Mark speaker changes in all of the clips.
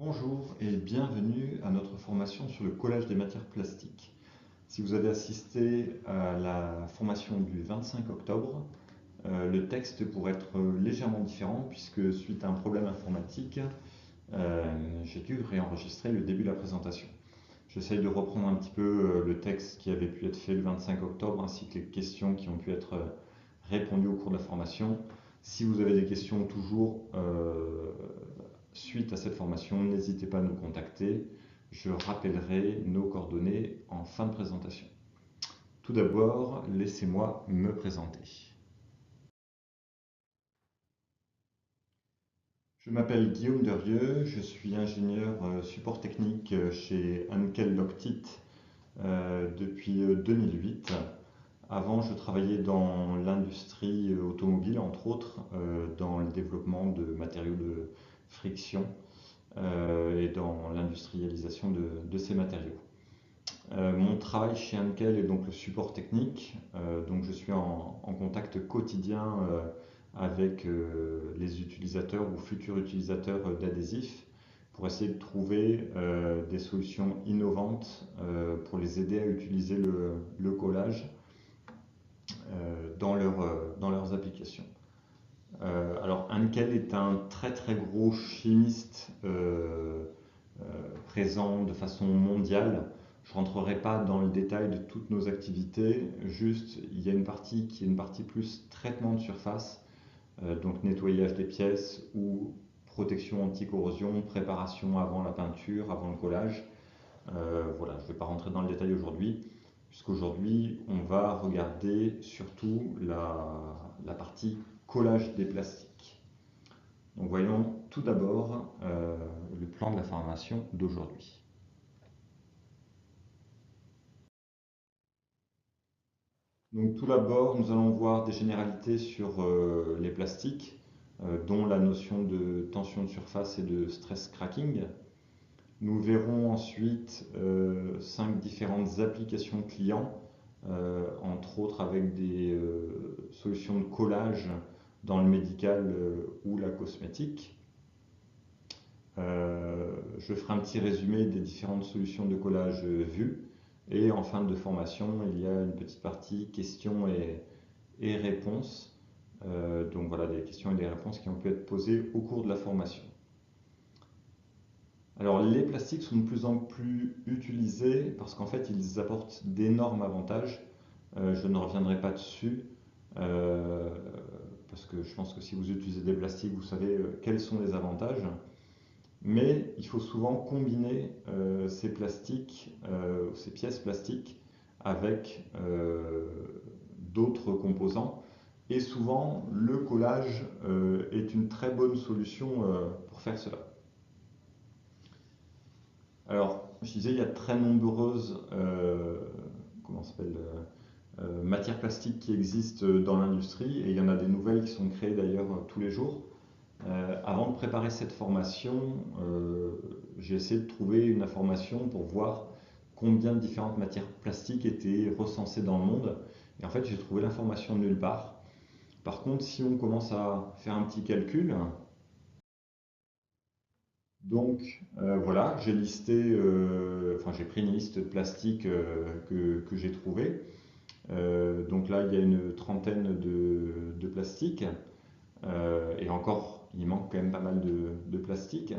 Speaker 1: Bonjour et bienvenue à notre formation sur le collage des matières plastiques. Si vous avez assisté à la formation du 25 octobre, le texte pourrait être légèrement différent puisque suite à un problème informatique, j'ai dû réenregistrer le début de la présentation. J'essaye de reprendre un petit peu le texte qui avait pu être fait le 25 octobre ainsi que les questions qui ont pu être répondues au cours de la formation. Si vous avez des questions toujours suite à cette formation, n'hésitez pas à nous contacter. Je rappellerai nos coordonnées en fin de présentation. Tout d'abord, laissez-moi me présenter. Je m'appelle Guillaume Derieux, je suis ingénieur support technique chez Henkel Loctite depuis 2008. Avant, je travaillais dans l'industrie automobile, entre autres, dans le développement de matériaux de friction et dans l'industrialisation de ces matériaux. Mon travail chez Henkel est donc le support technique, donc je suis en contact quotidien avec les utilisateurs ou futurs utilisateurs d'adhésifs pour essayer de trouver des solutions innovantes pour les aider à utiliser le collage dans leurs applications. Alors Henkel est un très très gros chimiste présent de façon mondiale. Je ne rentrerai pas dans le détail de toutes nos activités, juste il y a une partie qui est une partie plus traitement de surface, donc nettoyage des pièces ou protection anti-corrosion, préparation avant la peinture, avant le collage. Voilà, je ne vais pas rentrer dans le détail aujourd'hui, puisqu'aujourd'hui on va regarder surtout la partie collage des plastiques. Donc voyons tout d'abord le plan de la formation d'aujourd'hui. Donc tout d'abord, nous allons voir des généralités sur les plastiques, dont la notion de tension de surface et de stress cracking. Nous verrons ensuite 5 différentes applications clients, entre autres avec des solutions de collage dans le médical ou la cosmétique. Je ferai un petit résumé des différentes solutions de collage vues. Et en fin de formation, il y a une petite partie questions et réponses. Donc voilà, des questions et des réponses qui ont pu être posées au cours de la formation. Alors les plastiques sont de plus en plus utilisés parce qu'en fait ils apportent d'énormes avantages. Je ne reviendrai pas dessus parce que je pense que si vous utilisez des plastiques, vous savez quels sont les avantages. Mais il faut souvent combiner ces plastiques, ces pièces plastiques avec d'autres composants. Et souvent, le collage est une très bonne solution pour faire cela. Alors, je disais, il y a de très nombreuses matières plastiques qui existent dans l'industrie et il y en a des nouvelles qui sont créées d'ailleurs tous les jours. Avant de préparer cette formation, j'ai essayé de trouver une information pour voir combien de différentes matières plastiques étaient recensées dans le monde. Et en fait, j'ai trouvé l'information nulle part. Par contre, si on commence à faire un petit calcul, donc voilà, j'ai listé, j'ai pris une liste de plastiques que j'ai trouvée. Donc là, il y a une trentaine de plastiques. Et encore, il manque quand même pas mal de plastique.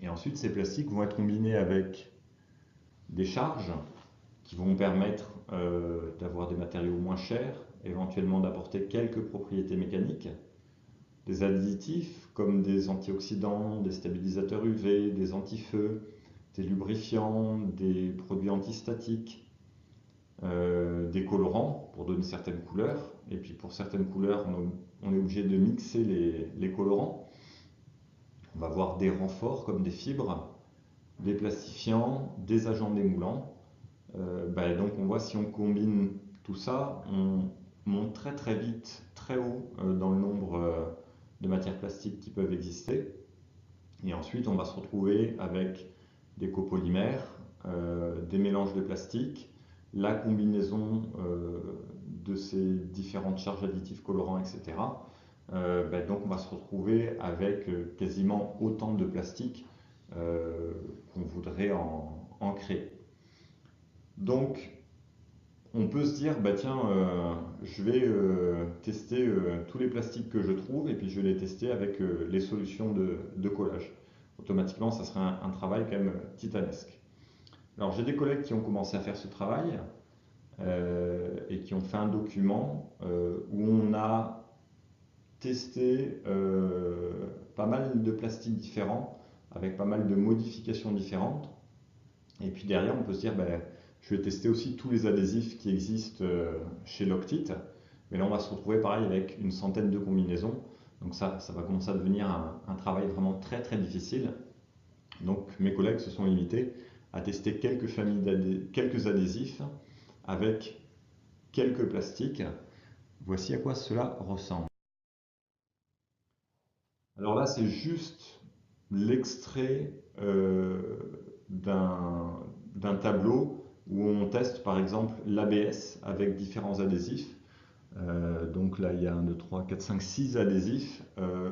Speaker 1: Et ensuite, ces plastiques vont être combinés avec des charges qui vont permettre d'avoir des matériaux moins chers, éventuellement d'apporter quelques propriétés mécaniques, des additifs comme des antioxydants, des stabilisateurs UV, des antifeux, des lubrifiants, des produits antistatiques, des colorants pour donner certaines couleurs. Et puis pour certaines couleurs, on est obligé de mixer les colorants. On va voir des renforts comme des fibres, des plastifiants, des agents démoulants. Donc on voit si on combine tout ça, on monte très très vite, très haut dans le nombre de matières plastiques qui peuvent exister. Et ensuite on va se retrouver avec des copolymères, des mélanges de plastique, la combinaison de ces différentes charges additives, colorants, etc. Donc on va se retrouver avec quasiment autant de plastique qu'on voudrait en créer. Donc, on peut se dire, bah tiens, je vais tester tous les plastiques que je trouve et puis je vais les tester avec les solutions de collage. Automatiquement, ça serait un travail quand même titanesque. Alors, j'ai des collègues qui ont commencé à faire ce travail et qui ont fait un document où on a testé pas mal de plastiques différents avec pas mal de modifications différentes. Et puis derrière, on peut se dire, ben, je vais tester aussi tous les adhésifs qui existent chez Loctite. Mais là, on va se retrouver pareil avec une centaine de combinaisons. Donc ça va commencer à devenir un travail vraiment très très difficile. Donc mes collègues se sont limités à tester quelques adhésifs avec quelques plastiques. Voici à quoi cela ressemble. Alors là, c'est juste l'extrait d'un tableau où on teste par exemple l'ABS avec différents adhésifs. Donc là, il y a 1, 2, 3, 4, 5, 6 adhésifs.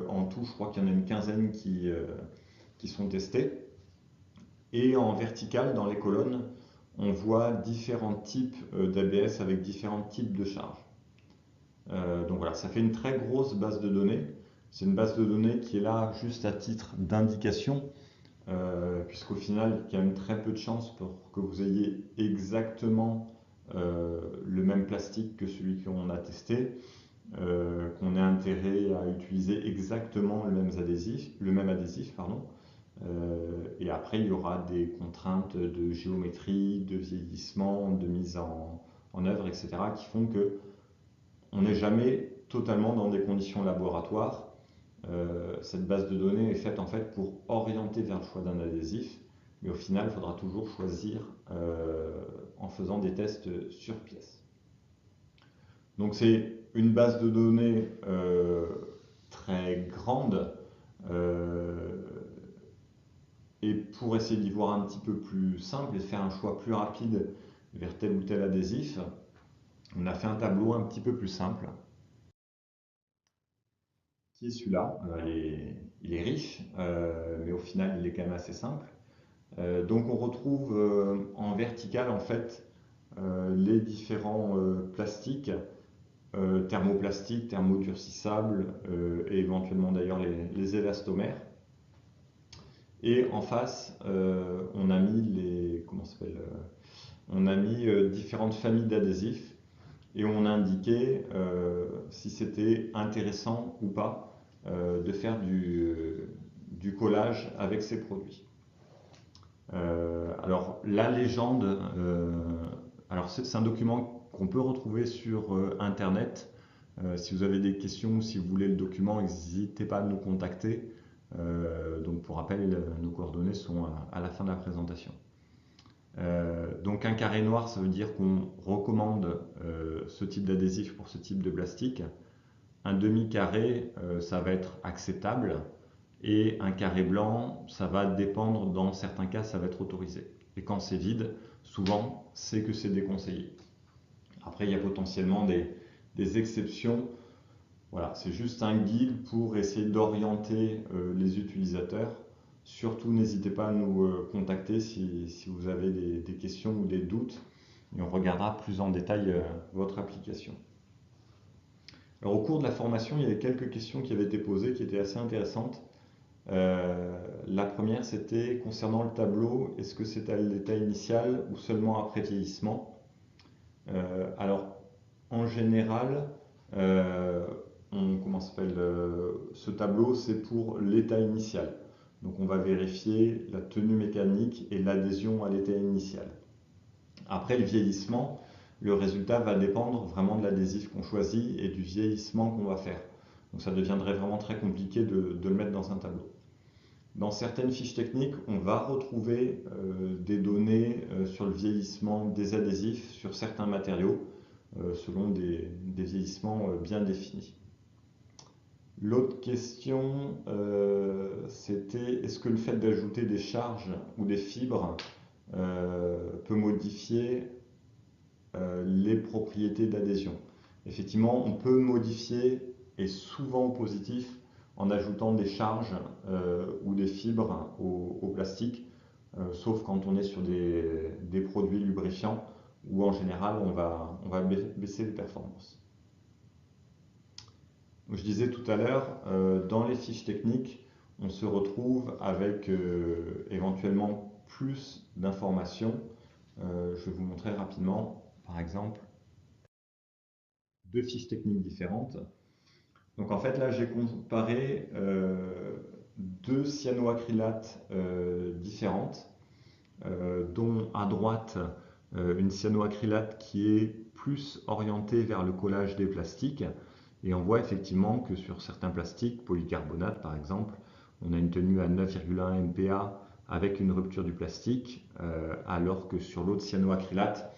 Speaker 1: En tout, je crois qu'il y en a une quinzaine qui sont testés. Et en vertical, dans les colonnes, on voit différents types d'ABS avec différents types de charges. Donc voilà, ça fait une très grosse base de données. C'est une base de données qui est là juste à titre d'indication, puisqu'au final, il y a quand même très peu de chances pour que vous ayez exactement le même plastique que celui qu'on a testé, qu'on ait intérêt à utiliser exactement le même adhésif, pardon. Et après, il y aura des contraintes de géométrie, de vieillissement, de mise en œuvre, etc., qui font que on n'est jamais totalement dans des conditions laboratoires. Cette base de données est faite en fait pour orienter vers le choix d'un adhésif, mais au final, il faudra toujours choisir en faisant des tests sur pièce. Donc c'est une base de données très grande et pour essayer d'y voir un petit peu plus simple et de faire un choix plus rapide vers tel ou tel adhésif, on a fait un tableau un petit peu plus simple qui est celui-là. Il est riche, mais au final, il est quand même assez simple. Donc, on retrouve en vertical, en fait, les différents plastiques, thermoplastiques, thermodurcissables, et éventuellement d'ailleurs les élastomères. Et en face, on a mis on a mis différentes familles d'adhésifs et on a indiqué si c'était intéressant ou pas de faire du collage avec ces produits. Alors la légende, alors c'est un document qu'on peut retrouver sur internet. Si vous avez des questions ou si vous voulez le document, n'hésitez pas à nous contacter. Donc pour rappel, nos coordonnées sont à la fin de la présentation. Donc un carré noir, ça veut dire qu'on recommande ce type d'adhésif pour ce type de plastique. Un demi-carré, ça va être acceptable. Et un carré blanc, ça va dépendre, dans certains cas, ça va être autorisé. Et quand c'est vide, souvent, c'est que c'est déconseillé. Après, il y a potentiellement des exceptions. Voilà, c'est juste un guide pour essayer d'orienter les utilisateurs. Surtout, n'hésitez pas à nous contacter si vous avez des questions ou des doutes et on regardera plus en détail votre application. Alors, au cours de la formation, il y avait quelques questions qui avaient été posées qui étaient assez intéressantes. La première, c'était concernant le tableau, est-ce que c'est à l'état initial ou seulement après vieillissement? Alors, en général, comment s'appelle ce tableau, c'est pour l'état initial. Donc on va vérifier la tenue mécanique et l'adhésion à l'état initial. Après le vieillissement, le résultat va dépendre vraiment de l'adhésif qu'on choisit et du vieillissement qu'on va faire. Donc ça deviendrait vraiment très compliqué de le mettre dans un tableau. Dans certaines fiches techniques, on va retrouver des données sur le vieillissement des adhésifs sur certains matériaux selon des vieillissements bien définis. L'autre question, c'était est-ce que le fait d'ajouter des charges ou des fibres peut modifier les propriétés d'adhésion? Effectivement, on peut modifier, et souvent au positif, en ajoutant des charges ou des fibres au plastique, sauf quand on est sur des produits lubrifiants où en général on va baisser les performances. Je disais tout à l'heure, dans les fiches techniques, on se retrouve avec éventuellement plus d'informations. Je vais vous montrer rapidement, par exemple, deux fiches techniques différentes. Donc en fait là j'ai comparé deux cyanoacrylates différentes, dont à droite une cyanoacrylate qui est plus orientée vers le collage des plastiques. Et on voit effectivement que sur certains plastiques, polycarbonate par exemple, on a une tenue à 9,1 MPa avec une rupture du plastique, alors que sur l'autre cyanoacrylate,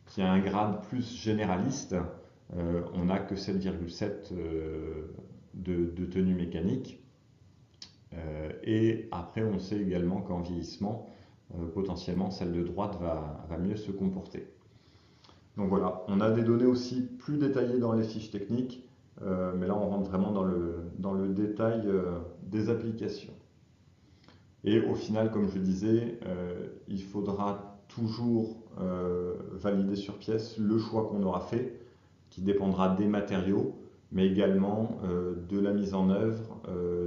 Speaker 1: qui a un grade plus généraliste, on n'a que 7,7 de tenue mécanique. Et après, on sait également qu'en vieillissement, potentiellement, celle de droite va mieux se comporter. Donc voilà, on a des données aussi plus détaillées dans les fiches techniques, mais là, on rentre vraiment dans le détail des applications. Et au final, comme je disais, il faudra toujours valider sur pièce le choix qu'on aura fait, qui dépendra des matériaux, mais également de la mise en œuvre,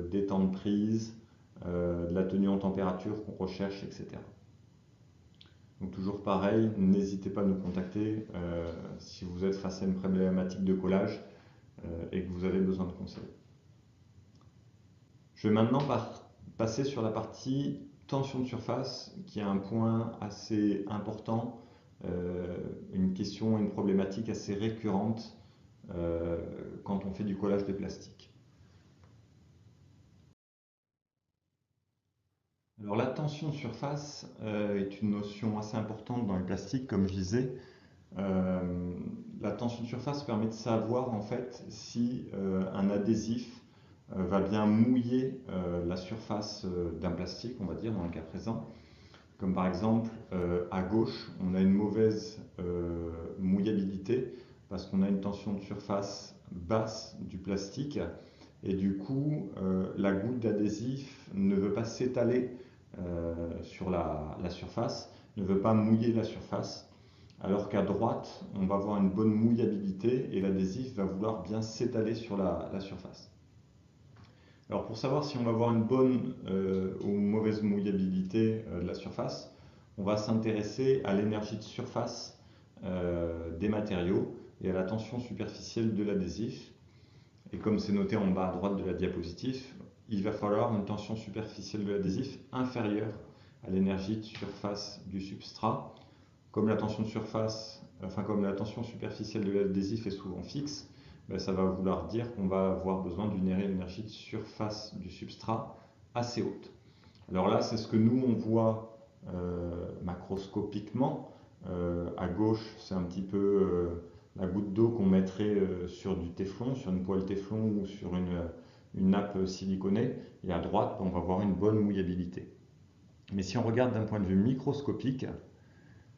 Speaker 1: des temps de prise, de la tenue en température qu'on recherche, etc. Donc toujours pareil, n'hésitez pas à nous contacter si vous êtes face à une problématique de collage et que vous avez besoin de conseils. Je vais maintenant passer sur la partie tension de surface, qui est un point assez important, une question, une problématique assez récurrente quand on fait du collage de plastique. Alors la tension de surface est une notion assez importante dans le plastique, comme je disais. La tension de surface permet de savoir en fait si un adhésif va bien mouiller la surface d'un plastique, on va dire dans le cas présent. Comme par exemple à gauche, on a une mauvaise mouillabilité parce qu'on a une tension de surface basse du plastique et du coup la goutte d'adhésif ne veut pas s'étaler sur la surface, ne veut pas mouiller la surface, alors qu'à droite, on va avoir une bonne mouillabilité et l'adhésif va vouloir bien s'étaler sur la surface. Alors pour savoir si on va avoir une bonne ou mauvaise mouillabilité de la surface, on va s'intéresser à l'énergie de surface des matériaux et à la tension superficielle de l'adhésif. Et comme c'est noté en bas à droite de la diapositive, il va falloir une tension superficielle de l'adhésif inférieure à l'énergie de surface du substrat. Comme la tension de surface, comme la tension superficielle de l'adhésif est souvent fixe, ça va vouloir dire qu'on va avoir besoin d'une énergie de surface du substrat assez haute. Alors là, c'est ce que nous on voit macroscopiquement. À gauche, c'est un petit peu la goutte d'eau qu'on mettrait sur du téflon, sur une poêle téflon ou sur une nappe siliconée. Et à droite, on va avoir une bonne mouillabilité. Mais si on regarde d'un point de vue microscopique,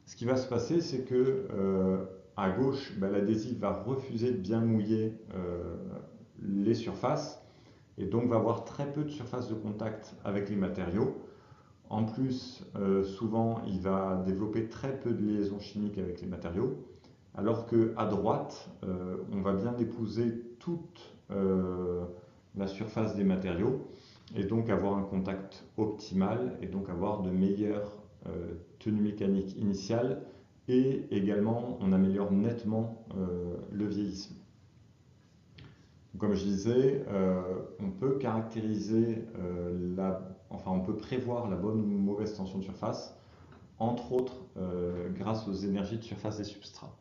Speaker 1: ce qui va se passer, c'est que à gauche, l'adhésif va refuser de bien mouiller les surfaces et donc va avoir très peu de surface de contact avec les matériaux. En plus, souvent, il va développer très peu de liaisons chimiques avec les matériaux, alors qu'à droite, on va bien épouser toute la surface des matériaux et donc avoir un contact optimal et donc avoir de meilleures tenues mécaniques initiales et également on améliore nettement le vieillissement. Comme je disais, on peut caractériser on peut prévoir la bonne ou mauvaise tension de surface, entre autres grâce aux énergies de surface des substrats.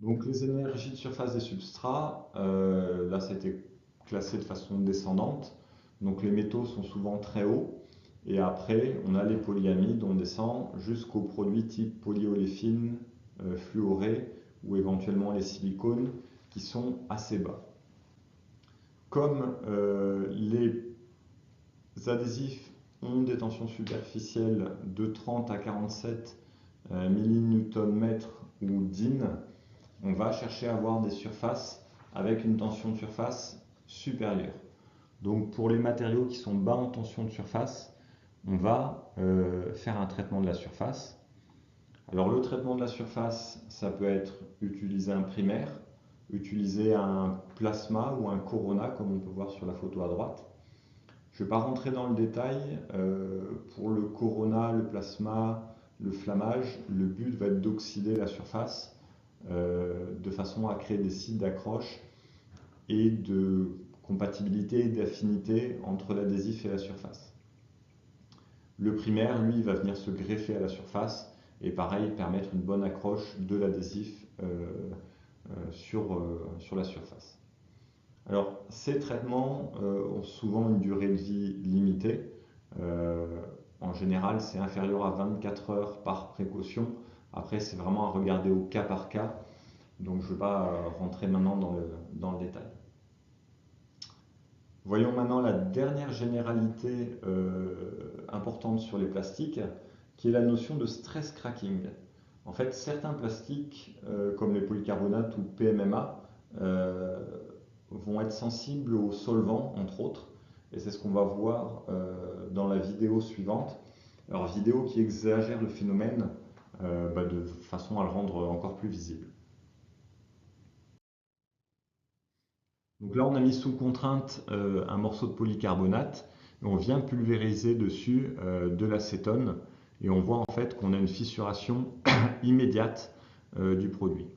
Speaker 1: Donc les énergies de surface des substrats, là c'était classé de façon descendante. Donc les métaux sont souvent très hauts. Et après, on a les polyamides, on descend jusqu'aux produits type polyoléfines, fluorés ou éventuellement les silicones qui sont assez bas. Comme les adhésifs ont des tensions superficielles de 30 à 47 mN/m ou DIN, on va chercher à avoir des surfaces avec une tension de surface supérieure. Donc pour les matériaux qui sont bas en tension de surface, on va faire un traitement de la surface. Alors le traitement de la surface, ça peut être utiliser un primaire, utiliser un plasma ou un corona, comme on peut voir sur la photo à droite. Je ne vais pas rentrer dans le détail. Pour le corona, le plasma, le flammage, le but va être d'oxyder la surface de façon à créer des sites d'accroche et de compatibilité et d'affinité entre l'adhésif et la surface. Le primaire, lui, va venir se greffer à la surface et pareil, permettre une bonne accroche de l'adhésif sur la surface. Alors, ces traitements ont souvent une durée de vie limitée. Euh, En général, c'est inférieur à 24 heures par précaution. Après, c'est vraiment à regarder au cas par cas. Donc, je ne vais pas rentrer maintenant dans le détail. Voyons maintenant la dernière généralité importante sur les plastiques, qui est la notion de stress cracking. En fait, certains plastiques, comme les polycarbonates ou PMMA, euh, vont être sensibles aux solvants, entre autres, et c'est ce qu'on va voir dans la vidéo suivante. Alors, vidéo qui exagère le phénomène de façon à le rendre encore plus visible. Donc là, on a mis sous contrainte un morceau de polycarbonate et on vient pulvériser dessus de l'acétone et on voit en fait qu'on a une fissuration immédiate du produit.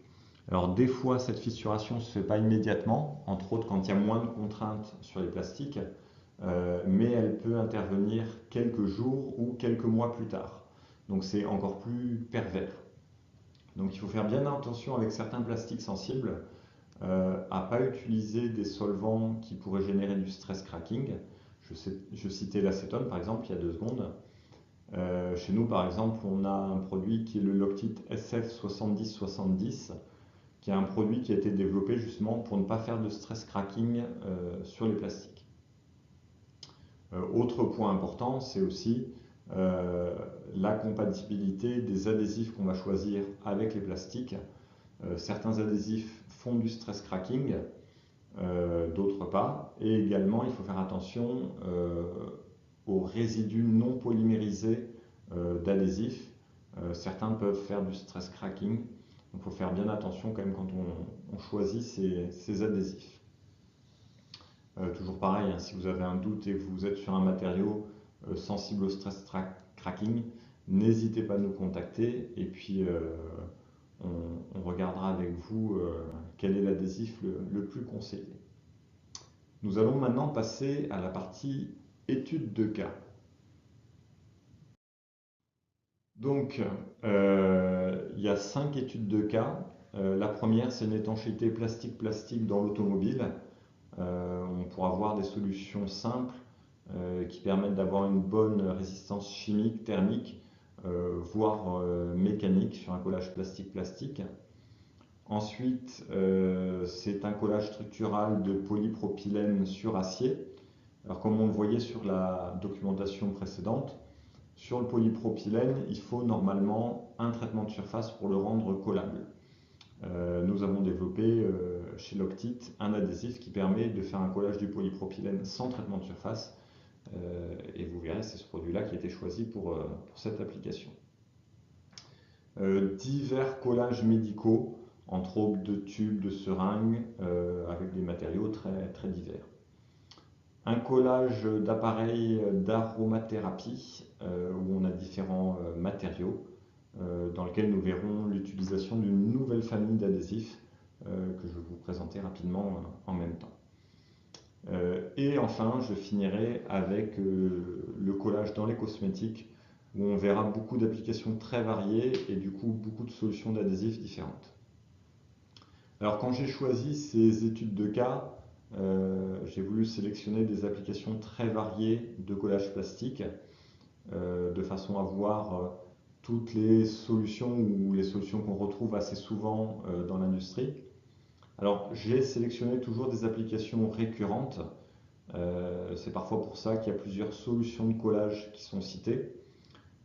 Speaker 1: Alors des fois, cette fissuration ne se fait pas immédiatement, entre autres quand il y a moins de contraintes sur les plastiques, mais elle peut intervenir quelques jours ou quelques mois plus tard. Donc c'est encore plus pervers. Donc il faut faire bien attention avec certains plastiques sensibles à ne pas utiliser des solvants qui pourraient générer du stress cracking. Je citais l'acétone par exemple il y a 2 secondes. Chez nous par exemple on a un produit qui est le Loctite SF7070 qui est un produit qui a été développé justement pour ne pas faire de stress cracking sur les plastiques. Autre point important, c'est aussi la compatibilité des adhésifs qu'on va choisir avec les plastiques. Certains adhésifs font du stress cracking, d'autres pas. Et également, il faut faire attention aux résidus non polymérisés d'adhésifs. Certains peuvent faire du stress cracking. Donc il faut faire bien attention quand même quand on choisit ces adhésifs. Toujours pareil, hein, si vous avez un doute et que vous êtes sur un matériau sensible au stress cracking, n'hésitez pas à nous contacter et puis on regardera avec vous quel est l'adhésif le plus conseillé. Nous allons maintenant passer à la partie étude de cas. Donc, il y a 5 études de cas. La première, c'est une étanchéité plastique-plastique dans l'automobile. On pourra voir des solutions simples qui permettent d'avoir une bonne résistance chimique, thermique, voire mécanique sur un collage plastique-plastique. Ensuite, c'est un collage structural de polypropylène sur acier. Alors comme on le voyait sur la documentation précédente, sur le polypropylène, il faut normalement un traitement de surface pour le rendre collable. Nous avons développé chez Loctite un adhésif qui permet de faire un collage du polypropylène sans traitement de surface. Et vous verrez, c'est ce produit-là qui a été choisi pour cette application. Divers collages médicaux, entre autres de tubes, de seringues, avec des matériaux très, très divers. Un collage d'appareils d'aromathérapie, où on a différents matériaux, dans lequel nous verrons l'utilisation d'une nouvelle famille d'adhésifs que je vais vous présenter rapidement en même temps. Et enfin, je finirai avec le collage dans les cosmétiques, où on verra beaucoup d'applications très variées et du coup beaucoup de solutions d'adhésifs différentes. Alors quand j'ai choisi ces études de cas, j'ai voulu sélectionner des applications très variées de collage plastique, de façon à voir toutes les solutions ou les solutions qu'on retrouve assez souvent dans l'industrie. Alors j'ai sélectionné toujours des applications récurrentes. C'est parfois pour ça qu'il y a plusieurs solutions de collage qui sont citées.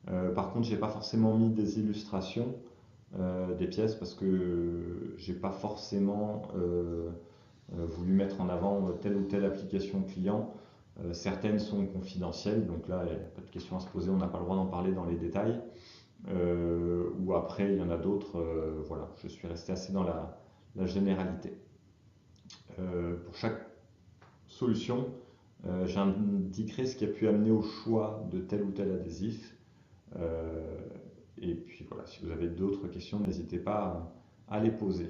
Speaker 1: Par contre, je n'ai pas forcément mis des illustrations des pièces parce que j'ai pas forcément voulu mettre en avant telle ou telle application client. Certaines sont confidentielles, donc là, il n'y a pas de question à se poser, on n'a pas le droit d'en parler dans les détails. Ou après, il y en a d'autres, voilà, je suis resté assez dans la généralité. Pour chaque solution, j'indiquerai ce qui a pu amener au choix de tel ou tel adhésif. Euh, et puis voilà, si vous avez d'autres questions, n'hésitez pas à les poser.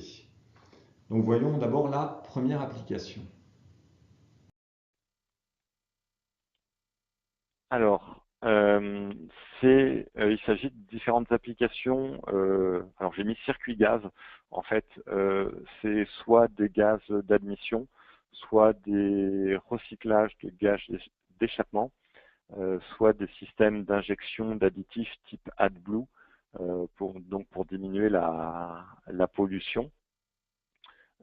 Speaker 1: Donc voyons d'abord la première application.
Speaker 2: Alors, il s'agit de différentes applications. Alors, j'ai mis circuit gaz. En fait, c'est soit des gaz d'admission, soit des recyclages de gaz d'échappement, soit des systèmes d'injection d'additifs type AdBlue, donc pour diminuer la pollution.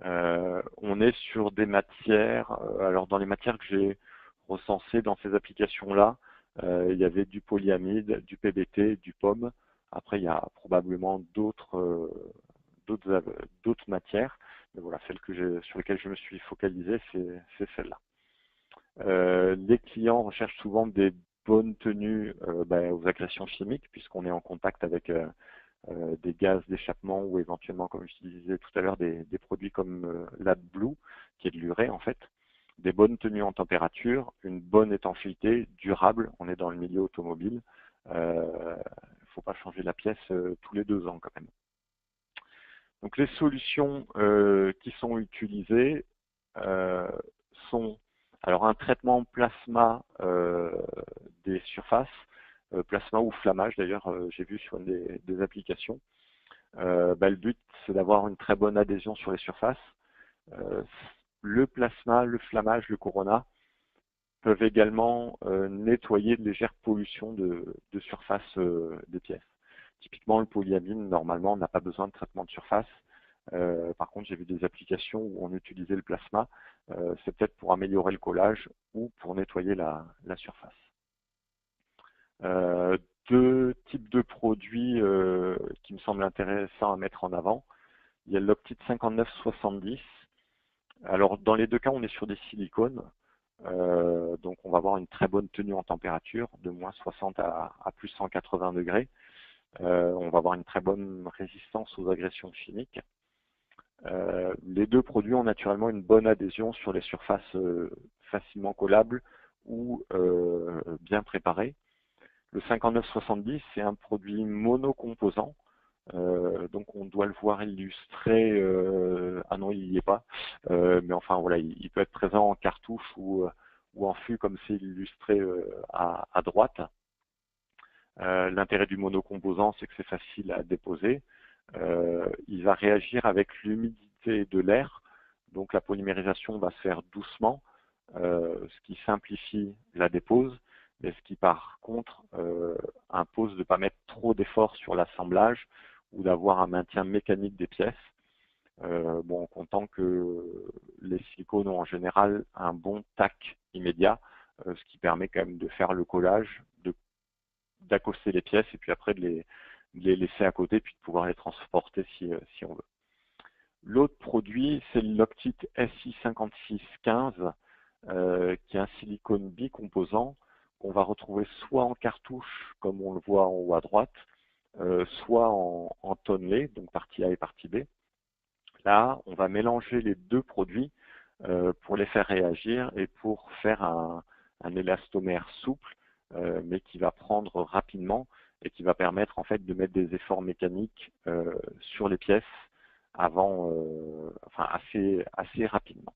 Speaker 2: On est sur des matières, alors dans les matières que j'ai recensées dans ces applications-là, il y avait du polyamide, du PBT, du POM. Après, il y a probablement d'autres matières, mais voilà, sur lesquelles je me suis focalisé, c'est celle-là. Les clients recherchent souvent des bonnes tenues aux agressions chimiques, puisqu'on est en contact avec des gaz d'échappement ou éventuellement, comme je disais tout à l'heure, des produits comme l'AdBlue, qui est de l'urée en fait, des bonnes tenues en température, une bonne étanchéité, durable, on est dans le milieu automobile, il ne faut pas changer la pièce tous les 2 ans quand même. Donc les solutions qui sont utilisées euh, sont alors un traitement plasma des surfaces, plasma ou flammage d'ailleurs, j'ai vu sur des applications. Le but, c'est d'avoir une très bonne adhésion sur les surfaces. Euh, le plasma, le flammage, le corona peuvent également nettoyer de légères pollutions de surface des pièces. Typiquement, le polyamine, normalement, n'a pas besoin de traitement de surface. Par contre, j'ai vu des applications où on utilisait le plasma. C'est peut-être pour améliorer le collage ou pour nettoyer la surface. Euh, Deux types de produits qui me semblent intéressants à mettre en avant. Il y a l'Optite 5970. Alors, dans les deux cas, on est sur des silicones. Donc, on va avoir une très bonne tenue en température, de moins 60 à plus 180 degrés. On va avoir une très bonne résistance aux agressions chimiques. Les deux produits ont naturellement une bonne adhésion sur les surfaces facilement collables ou bien préparées. Le 5970, c'est un produit monocomposant. Donc on doit le voir illustré. Ah non, il n'y est pas. Mais enfin voilà, il peut être présent en cartouche ou en fût comme c'est illustré à droite. L'intérêt du monocomposant, c'est que c'est facile à déposer. Il va réagir avec l'humidité de l'air. Donc la polymérisation va se faire doucement, ce qui simplifie la dépose, mais ce qui par contre impose de ne pas mettre trop d'efforts sur l'assemblage ou d'avoir un maintien mécanique des pièces. En comptant que les silicones ont en général un bon tac immédiat, ce qui permet quand même de faire le collage, d'accoster les pièces et puis après de les laisser à côté puis de pouvoir les transporter si on veut. L'autre produit, c'est le Loctite SI5615, qui est un silicone bicomposant qu'on va retrouver soit en cartouche, comme on le voit en haut à droite, soit en tonnelet, donc partie A et partie B. Là, on va mélanger les deux produits pour les faire réagir et pour faire un élastomère souple, mais qui va prendre rapidement et qui va permettre en fait de mettre des efforts mécaniques sur les pièces assez rapidement.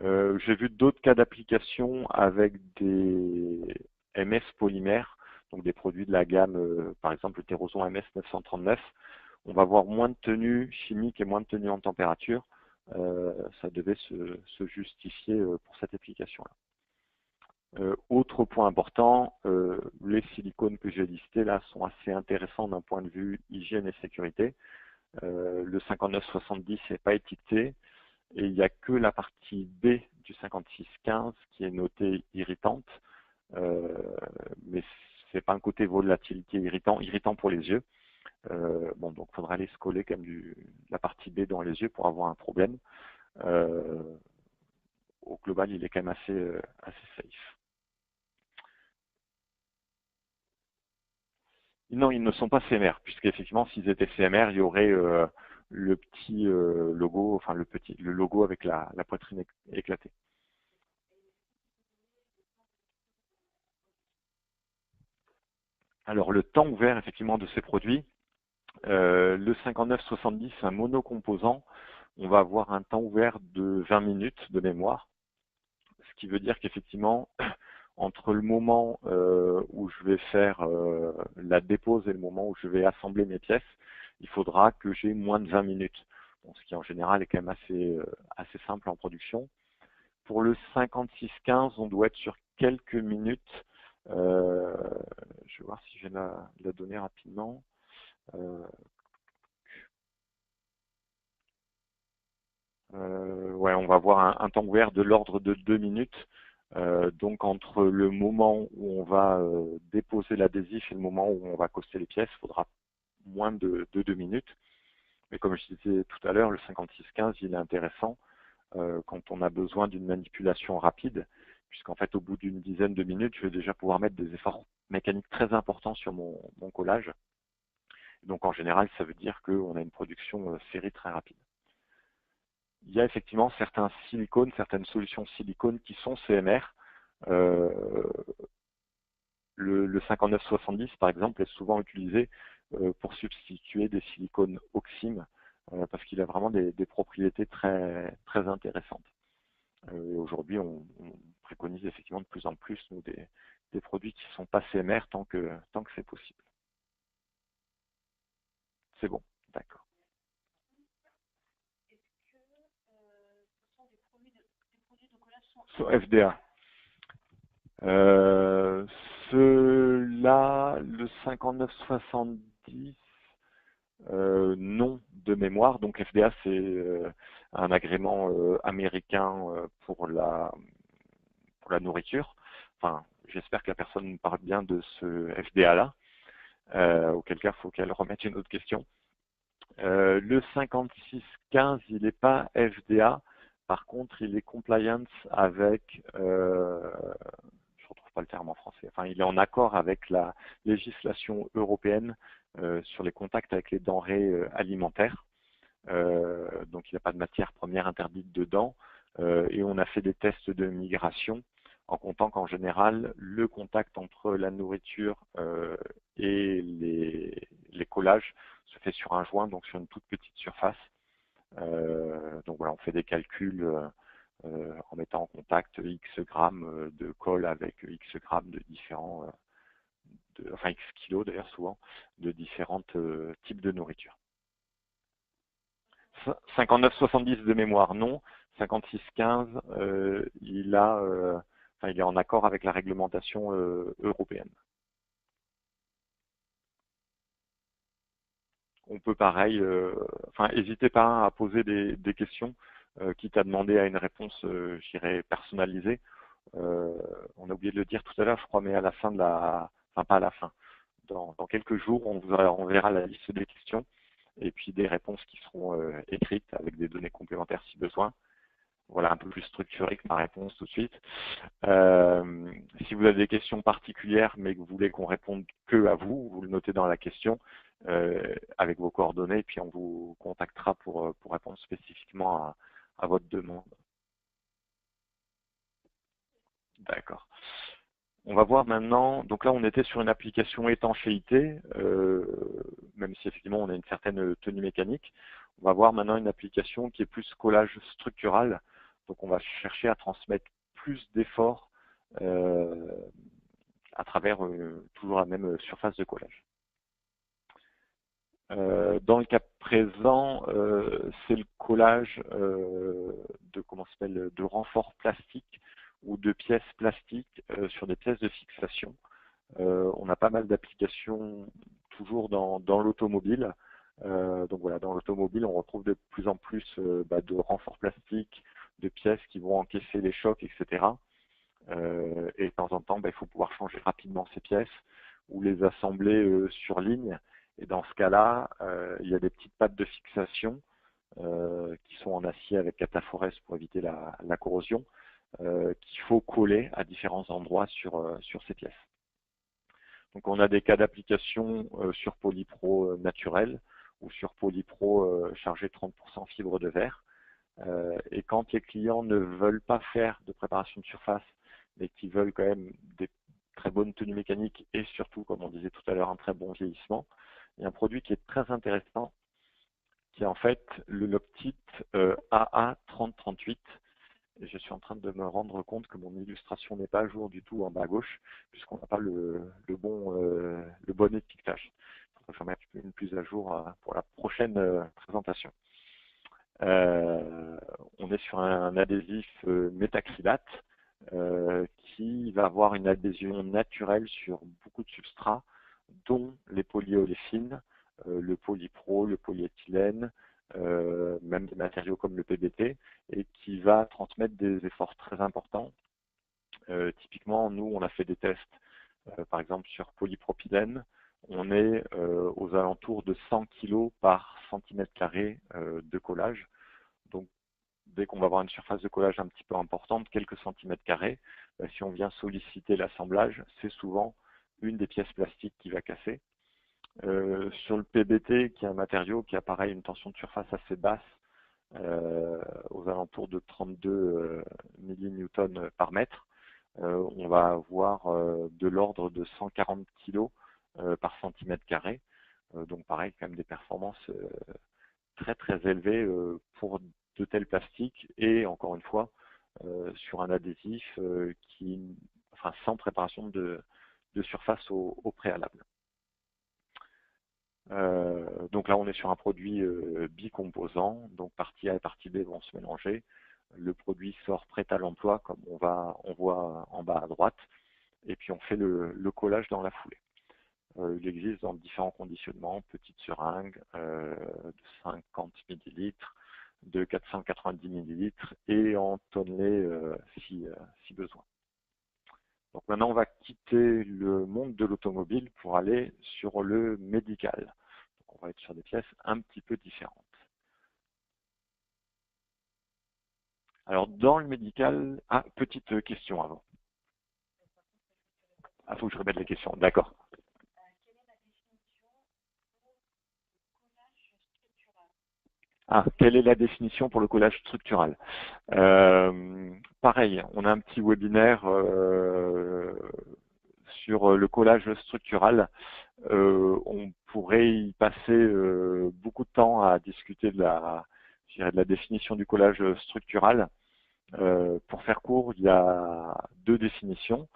Speaker 2: J'ai vu d'autres cas d'application avec des MS polymères, donc des produits de la gamme, par exemple le Terroson MS 939. On va avoir moins de tenue chimique et moins de tenue en température. Ça devait se justifier pour cette application-là. Autre point important, les silicones que j'ai listés là sont assez intéressants d'un point de vue hygiène et sécurité. Le 5970 n'est pas étiqueté et il n'y a que la partie B du 5615 qui est notée irritante, mais c'est pas un côté volatile qui est irritant pour les yeux. Donc il faudra aller se coller quand même la partie B dans les yeux pour avoir un problème. euh, au global, il est quand même assez safe. Non, ils ne sont pas CMR, puisqu'effectivement, s'ils étaient CMR, il y aurait le petit logo, enfin le logo avec la poitrine éclatée. Alors le temps ouvert effectivement de ces produits, le 5970, un monocomposant, on va avoir un temps ouvert de 20 minutes de mémoire, ce qui veut dire qu'effectivement, entre le moment où je vais faire la dépose et le moment où je vais assembler mes pièces, il faudra que j'ai moins de 20 minutes. Bon, ce qui en général est quand même assez simple en production. Pour le 5615, on doit être sur quelques minutes. Je vais voir si je vais la donner rapidement. Ouais, on va avoir un temps ouvert de l'ordre de 2 minutes. Donc entre le moment où on va déposer l'adhésif et le moment où on va coster les pièces, il faudra moins de 2 minutes. Mais comme je disais tout à l'heure, le 5615, il est intéressant quand on a besoin d'une manipulation rapide, puisqu'en fait au bout d'une dizaine de minutes, je vais déjà pouvoir mettre des efforts mécaniques très importants sur mon collage. Donc en général, ça veut dire qu'on a une production série très rapide. Il y a effectivement certains silicones, certaines solutions silicone qui sont CMR. Euh, le 5970, par exemple, est souvent utilisé pour substituer des silicones oxymes parce qu'il a vraiment des propriétés très intéressantes. Et aujourd'hui, on préconise effectivement de plus en plus nous, des produits qui ne sont pas CMR tant que c'est possible. C'est bon, d'accord. Sur FDA. Ceux-là, le 5970, non de mémoire. Donc FDA, c'est un agrément américain pour la nourriture. Enfin, j'espère que la personne parle bien de ce FDA-là. Auquel cas, il faut qu'elle remette une autre question. Le 5615, il n'est pas FDA. Par contre, il est compliance avec, je ne retrouve pas le terme en français, enfin, il est en accord avec la législation européenne sur les contacts avec les denrées alimentaires. Donc, il n'y a pas de matière première interdite dedans. Et on a fait des tests de migration en comptant qu'en général, le contact entre la nourriture et les collages se fait sur un joint, donc sur une toute petite surface. Donc voilà, on fait des calculs en mettant en contact X grammes de colle avec X grammes de différents, enfin X kilos d'ailleurs souvent, de différents types de nourriture. 59,70 de mémoire, non. 56,15, il est en accord avec la réglementation européenne. On peut pareil, n'hésitez pas à poser des questions, quitte à demander à une réponse, je dirais, personnalisée. On a oublié de le dire tout à l'heure, je crois, mais à la fin enfin pas à la fin, dans quelques jours, on verra la liste des questions et puis des réponses qui seront écrites avec des données complémentaires si besoin. Voilà, un peu plus structuré que ma réponse tout de suite. Si vous avez des questions particulières, mais que vous voulez qu'on réponde que à vous, vous le notez dans la question avec vos coordonnées, et puis on vous contactera pour répondre spécifiquement à votre demande. D'accord. On va voir maintenant, donc là on était sur une application étanchéité, même si effectivement on a une certaine tenue mécanique. On va voir maintenant une application qui est plus collage structural. Donc on va chercher à transmettre plus d'efforts à travers toujours la même surface de collage. Dans le cas présent, c'est le collage de renforts plastiques ou de pièces plastiques sur des pièces de fixation. On a pas mal d'applications toujours dans l'automobile. Donc voilà, dans l'automobile, on retrouve de plus en plus de renforts plastiques, de pièces qui vont encaisser les chocs, etc. Et de temps en temps, il faut pouvoir changer rapidement ces pièces ou les assembler sur ligne. Et dans ce cas-là, il y a des petites pattes de fixation qui sont en acier avec cataphorèse pour éviter la corrosion, qu'il faut coller à différents endroits sur ces pièces. Donc on a des cas d'application sur Polypro naturel ou sur Polypro chargé 30% fibre de verre. Et quand les clients ne veulent pas faire de préparation de surface, mais qui veulent quand même des très bonnes tenues mécaniques et surtout, comme on disait tout à l'heure, un très bon vieillissement, il y a un produit qui est très intéressant, qui est en fait le Loctite AA3038. Et je suis en train de me rendre compte que mon illustration n'est pas à jour du tout en bas à gauche, puisqu'on n'a pas le bon étiquetage. Il faudra mettre une plus à jour pour la prochaine présentation. On est sur un adhésif métacrylate qui va avoir une adhésion naturelle sur beaucoup de substrats, dont les polyoléfines, le polypro, le polyéthylène, même des matériaux comme le PBT, et qui va transmettre des efforts très importants. Typiquement, nous, on a fait des tests, par exemple sur polypropylène, on est aux alentours de 100 kg par centimètre carré de collage. Donc, dès qu'on va avoir une surface de collage un petit peu importante, quelques centimètres carrés, si on vient solliciter l'assemblage, c'est souvent une des pièces plastiques qui va casser. Sur le PBT, qui est un matériau qui a pareil une tension de surface assez basse, aux alentours de 32 millinewtons par mètre, on va avoir de l'ordre de 140 kg par centimètre carré. Donc pareil, quand même des performances très très élevées pour de tels plastiques et encore une fois sur un adhésif sans préparation de surface au préalable. Donc là, on est sur un produit bicomposant, donc partie A et partie B vont se mélanger. Le produit sort prêt à l'emploi, comme on voit en bas à droite, et puis on fait le collage dans la foulée. Il existe dans différents conditionnements, petite seringue de 50 ml, de 490 ml et en tonnelet si besoin. Donc maintenant, on va quitter le monde de l'automobile pour aller sur le médical. Donc on va être sur des pièces un petit peu différentes. Alors dans le médical, petite question avant. Ah, faut que je répète la question, d'accord. Quelle est la définition pour le collage structural? Pareil, on a un petit webinaire sur le collage structural. On pourrait y passer beaucoup de temps à discuter de la définition du collage structural. Pour faire court, il y a deux définitions.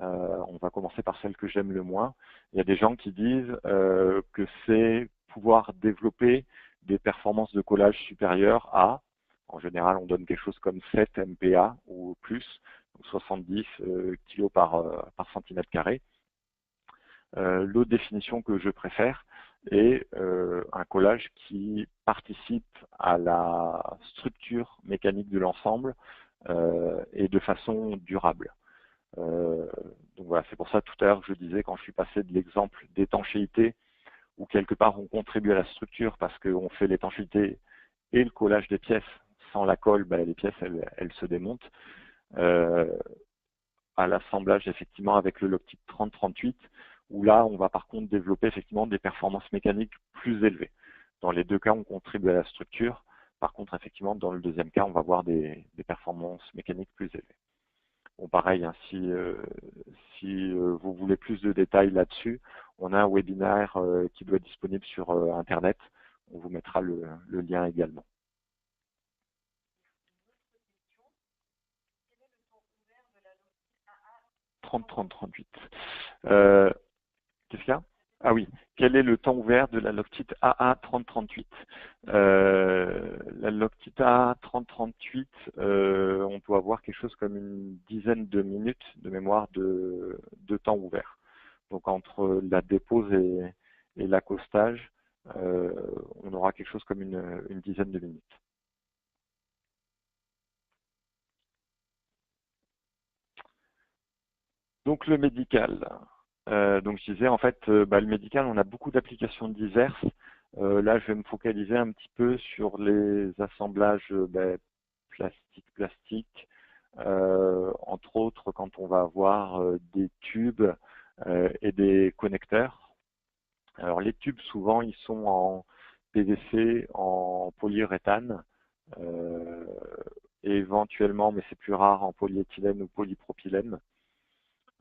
Speaker 2: On va commencer par celle que j'aime le moins. Il y a des gens qui disent que c'est pouvoir développer des performances de collage supérieures à, en général on donne quelque chose comme 7 MPa ou plus, donc 70 kg par centimètre carré. L'autre définition que je préfère est un collage qui participe à la structure mécanique de l'ensemble et de façon durable. Donc voilà, c'est pour ça tout à l'heure que je disais, quand je suis passé de l'exemple d'étanchéité, où quelque part on contribue à la structure parce qu'on fait l'étanchéité et le collage des pièces. Sans la colle, les pièces elles se démontent. À l'assemblage effectivement avec le Loctite 3038, où là on va par contre développer effectivement des performances mécaniques plus élevées. Dans les deux cas, on contribue à la structure. Par contre, effectivement, dans le deuxième cas, on va avoir des performances mécaniques plus élevées. Bon, pareil, hein, si vous voulez plus de détails là-dessus, on a un webinaire qui doit être disponible sur Internet. On vous mettra le lien également. Qu'est-ce qu'il y a? Ah oui, quel est le temps ouvert de la Loctite AA3038? La Loctite AA3038, on peut avoir quelque chose comme une dizaine de minutes de mémoire de temps ouvert. Donc entre la dépose et l'accostage, on aura quelque chose comme une dizaine de minutes. Donc le médical. Donc je disais en fait, le médical, on a beaucoup d'applications diverses. Là, je vais me focaliser un petit peu sur les assemblages plastique, entre autres quand on va avoir des tubes et des connecteurs. Alors les tubes, souvent, ils sont en PVC, en polyuréthane, euh, et éventuellement, mais c'est plus rare, en polyéthylène ou polypropylène.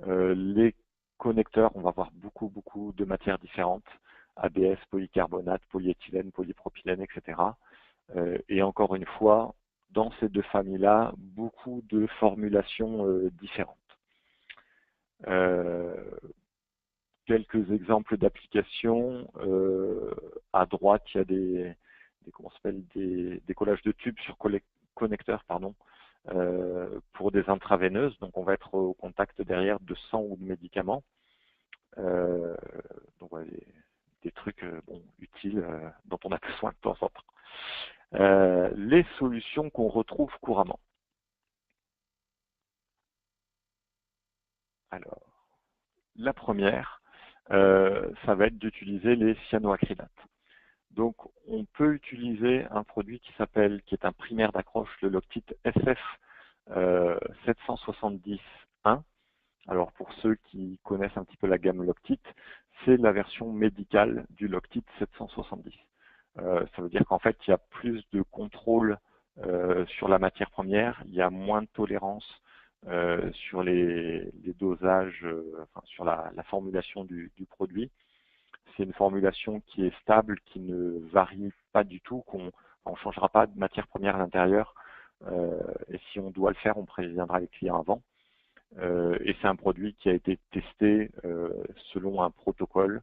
Speaker 2: Les connecteurs, on va avoir beaucoup de matières différentes, ABS, polycarbonate, polyéthylène, polypropylène, etc. Et encore une fois, dans ces deux familles-là, beaucoup de formulations différentes. Quelques exemples d'applications. À droite, il y a des collages de tubes sur connecteurs, pardon, pour des intraveineuses. Donc, on va être au contact derrière de sang ou de médicaments. Donc, voilà, des trucs utiles dont on a besoin de temps en temps. Les solutions qu'on retrouve couramment. Alors, la première, ça va être d'utiliser les cyanoacrylates. Donc, on peut utiliser un produit qui est un primaire d'accroche, le Loctite SF 770-1. Alors, pour ceux qui connaissent un petit peu la gamme Loctite, c'est la version médicale du Loctite 770. Ça veut dire qu'en fait, il y a plus de contrôle sur la matière première, il y a moins de tolérance sur les dosages, sur la formulation du produit. C'est une formulation qui est stable, qui ne varie pas du tout, on ne changera pas de matière première à l'intérieur. Et si on doit le faire, on préviendra les clients avant. Et c'est un produit qui a été testé selon un protocole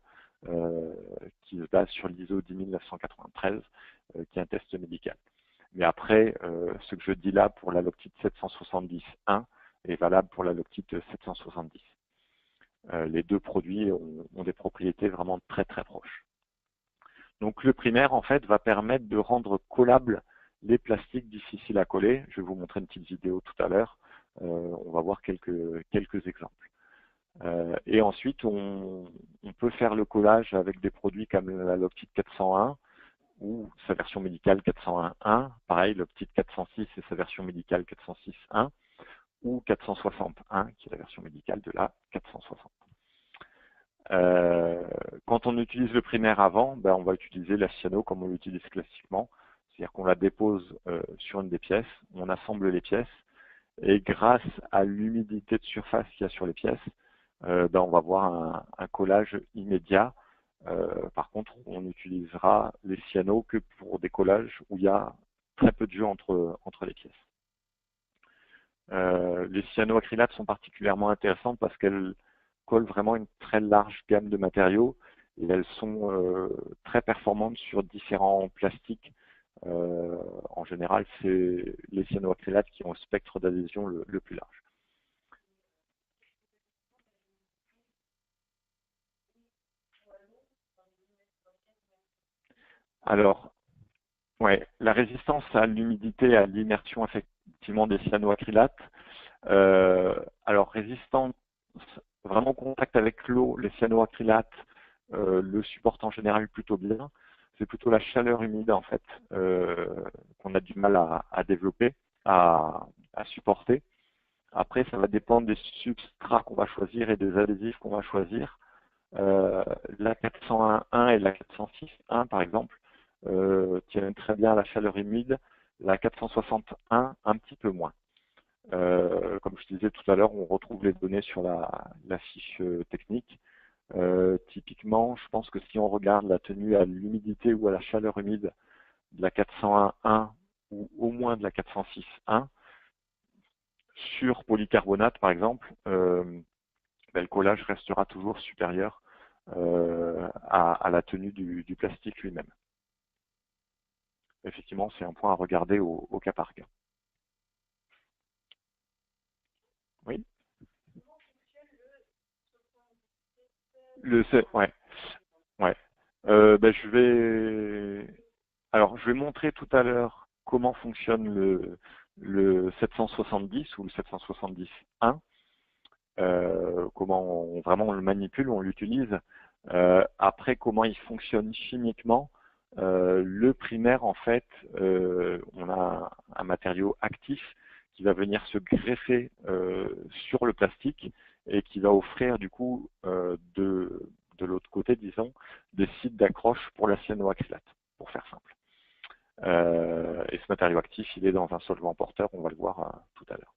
Speaker 2: qui se base sur l'ISO 10993, qui est un test médical. Mais après, ce que je dis là pour la Loctite 770-1 est valable pour la Loctite 770. Les deux produits ont des propriétés vraiment très proches. Donc le primaire, en fait, va permettre de rendre collables les plastiques difficiles à coller. Je vais vous montrer une petite vidéo tout à l'heure. On va voir quelques exemples. Et ensuite, on peut faire le collage avec des produits comme la Loctite 401 ou sa version médicale 401.1. Pareil, Loctite 406 et sa version médicale 406.1 ou 460.1 qui est la version médicale de la 460. Quand on utilise le primaire avant, on va utiliser la cyano comme on l'utilise classiquement. C'est-à-dire qu'on la dépose sur une des pièces, on assemble les pièces, et grâce à l'humidité de surface qu'il y a sur les pièces, on va avoir un collage immédiat. Par contre, on n'utilisera les cyanos que pour des collages où il y a très peu de jeu entre les pièces. Les cyanoacrylates sont particulièrement intéressantes parce qu'elles collent vraiment une très large gamme de matériaux et elles sont très performantes sur différents plastiques. En général, c'est les cyanoacrylates qui ont le spectre d'adhésion le plus large. Alors, ouais, la résistance à l'humidité, à l'immersion effectivement des cyanoacrylates. Alors, résistance vraiment en contact avec l'eau, les cyanoacrylates le supportent en général plutôt bien. C'est plutôt la chaleur humide en fait qu'on a du mal à développer, à supporter. Après, ça va dépendre des substrats qu'on va choisir et des adhésifs qu'on va choisir. La 401.1 et la 406.1 par exemple tiennent très bien à la chaleur humide. La 461 un petit peu moins. Comme je disais tout à l'heure, on retrouve les données sur la fiche technique. Typiquement, je pense que si on regarde la tenue à l'humidité ou à la chaleur humide de la 401.1 ou au moins de la 406.1, sur polycarbonate par exemple, le collage restera toujours supérieur à la tenue du plastique lui-même. Effectivement, c'est un point à regarder au cas par cas. Oui. Ouais. Je vais montrer tout à l'heure comment fonctionne le 770 ou le 770.1. Comment vraiment on le manipule, on l'utilise. Après, comment il fonctionne chimiquement, Le primaire, en fait, on a un matériau actif qui va venir se greffer sur le plastique et qui va offrir du coup de l'autre côté, disons, des sites d'accroche pour la cyanoacrylate, pour faire simple. Et ce matériau actif, il est dans un solvant porteur, on va le voir tout à l'heure.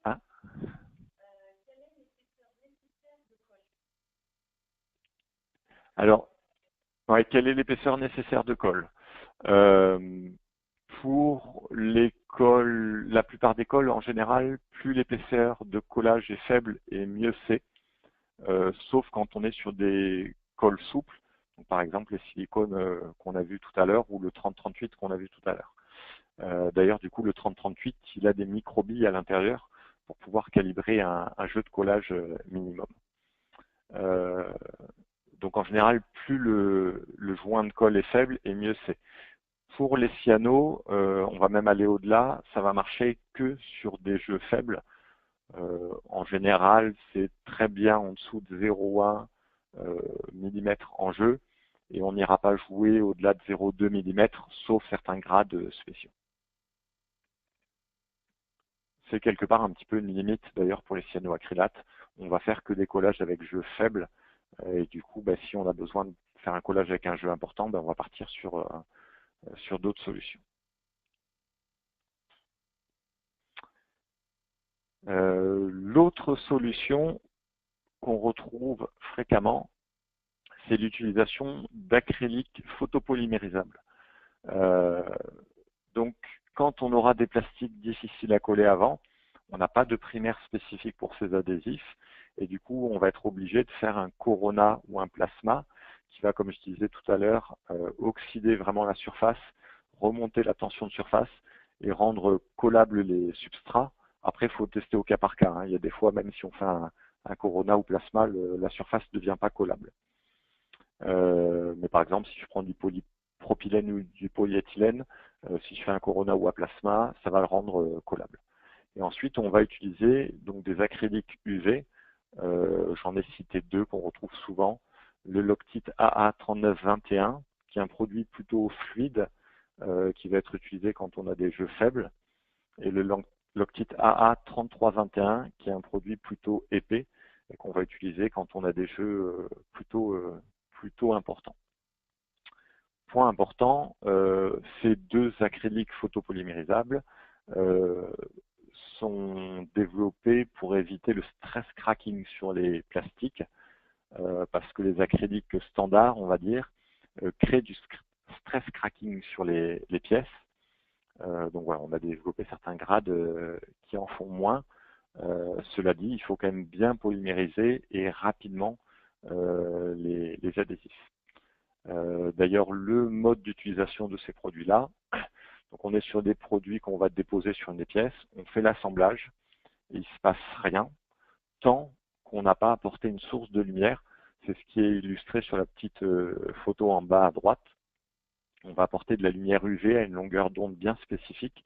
Speaker 2: Hein? Alors, ouais, quelle est l'épaisseur nécessaire de colle? Pour les colles, la plupart des colles, en général, plus l'épaisseur de collage est faible et mieux c'est, sauf quand on est sur des colles souples, donc, par exemple les silicones qu'on a vu tout à l'heure ou le 3038 qu'on a vu tout à l'heure. D'ailleurs, du coup, le 3038, il a des microbilles à l'intérieur pour pouvoir calibrer un jeu de collage minimum. Donc en général, plus le joint de colle est faible et mieux c'est. Pour les cyanos, on va même aller au-delà, ça va marcher que sur des jeux faibles. En général, c'est très bien en dessous de 0,1 mm en jeu et on n'ira pas jouer au-delà de 0,2 mm, sauf certains grades spéciaux. C'est quelque part un petit peu une limite d'ailleurs pour les cyanoacrylates. On va faire que des collages avec jeux faibles et du coup, si on a besoin de faire un collage avec un jeu important, on va partir sur d'autres solutions. L'autre solution qu'on retrouve fréquemment, c'est l'utilisation d'acrylique photopolymérisables. Donc, quand on aura des plastiques difficiles à coller avant, on n'a pas de primaire spécifique pour ces adhésifs, et du coup, on va être obligé de faire un corona ou un plasma qui va, comme je disais tout à l'heure, oxyder vraiment la surface, remonter la tension de surface et rendre collables les substrats. Après, il faut tester au cas par cas. Il y a des fois, même si on fait un corona ou plasma, la surface ne devient pas collable. Mais par exemple, si je prends du polypropylène ou du polyéthylène, si je fais un corona ou un plasma, ça va le rendre collable. Et ensuite, on va utiliser donc des acryliques UV. J'en ai cité deux qu'on retrouve souvent. Le Loctite AA3921, qui est un produit plutôt fluide, qui va être utilisé quand on a des jeux faibles. Et le Loctite AA3321, qui est un produit plutôt épais, et qu'on va utiliser quand on a des jeux plutôt importants. Point important, ces deux acryliques photopolymérisables sont développés pour éviter le stress cracking sur les plastiques, parce que les acryliques standards, on va dire, créent du stress cracking sur les pièces. Donc voilà, on a développé certains grades qui en font moins. Cela dit, il faut quand même bien polymériser et rapidement les adhésifs. D'ailleurs, le mode d'utilisation de ces produits-là, donc on est sur des produits qu'on va déposer sur des pièces, on fait l'assemblage, et il ne se passe rien tant qu'on n'a pas apporté une source de lumière. C'est ce qui est illustré sur la petite photo en bas à droite. On va apporter de la lumière UV à une longueur d'onde bien spécifique,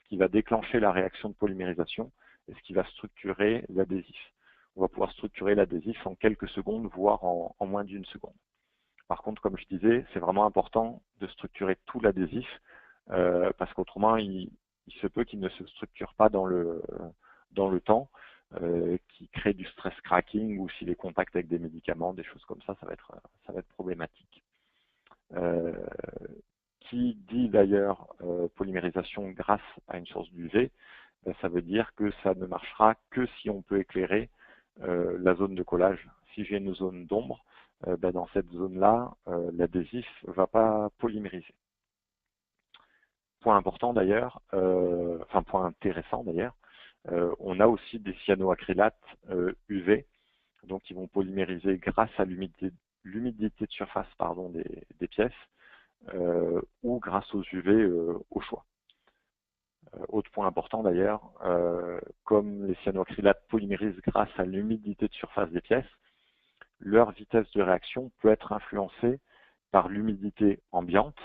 Speaker 2: ce qui va déclencher la réaction de polymérisation et ce qui va structurer l'adhésif. On va pouvoir structurer l'adhésif en quelques secondes, voire en moins d'une seconde. Par contre, comme je disais, c'est vraiment important de structurer tout l'adhésif parce qu'autrement, il se peut qu'il ne se structure pas dans le temps, qui crée du stress cracking ou s'il est contact avec des médicaments, des choses comme ça, ça va être problématique. Qui dit d'ailleurs polymérisation grâce à une source d'UV, ça veut dire que ça ne marchera que si on peut éclairer la zone de collage. Si j'ai une zone d'ombre, dans cette zone-là, l'adhésif ne va pas polymériser. Point important d'ailleurs, point intéressant d'ailleurs, on a aussi des cyanoacrylates UV, donc qui vont polymériser grâce à l'humidité de surface des pièces, ou grâce aux UV au choix. Autre point important d'ailleurs, comme les cyanoacrylates polymérisent grâce à l'humidité de surface des pièces, leur vitesse de réaction peut être influencée par l'humidité ambiante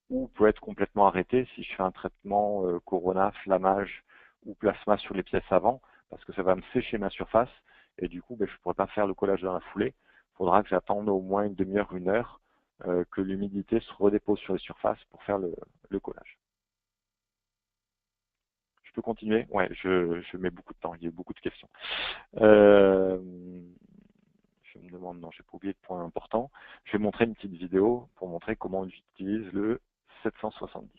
Speaker 2: ou peut être complètement arrêtée si je fais un traitement corona, flammage ou plasma sur les pièces avant, parce que ça va me sécher ma surface et du coup je ne pourrai pas faire le collage dans la foulée. Il faudra que j'attende au moins une demi-heure, une heure, que l'humidité se redépose sur les surfaces pour faire le collage. Je peux continuer? Ouais, je mets beaucoup de temps, il y a eu beaucoup de questions. Je me demande, non, j'ai pas oublié de point important. Je vais montrer une petite vidéo pour montrer comment on utilise le 770.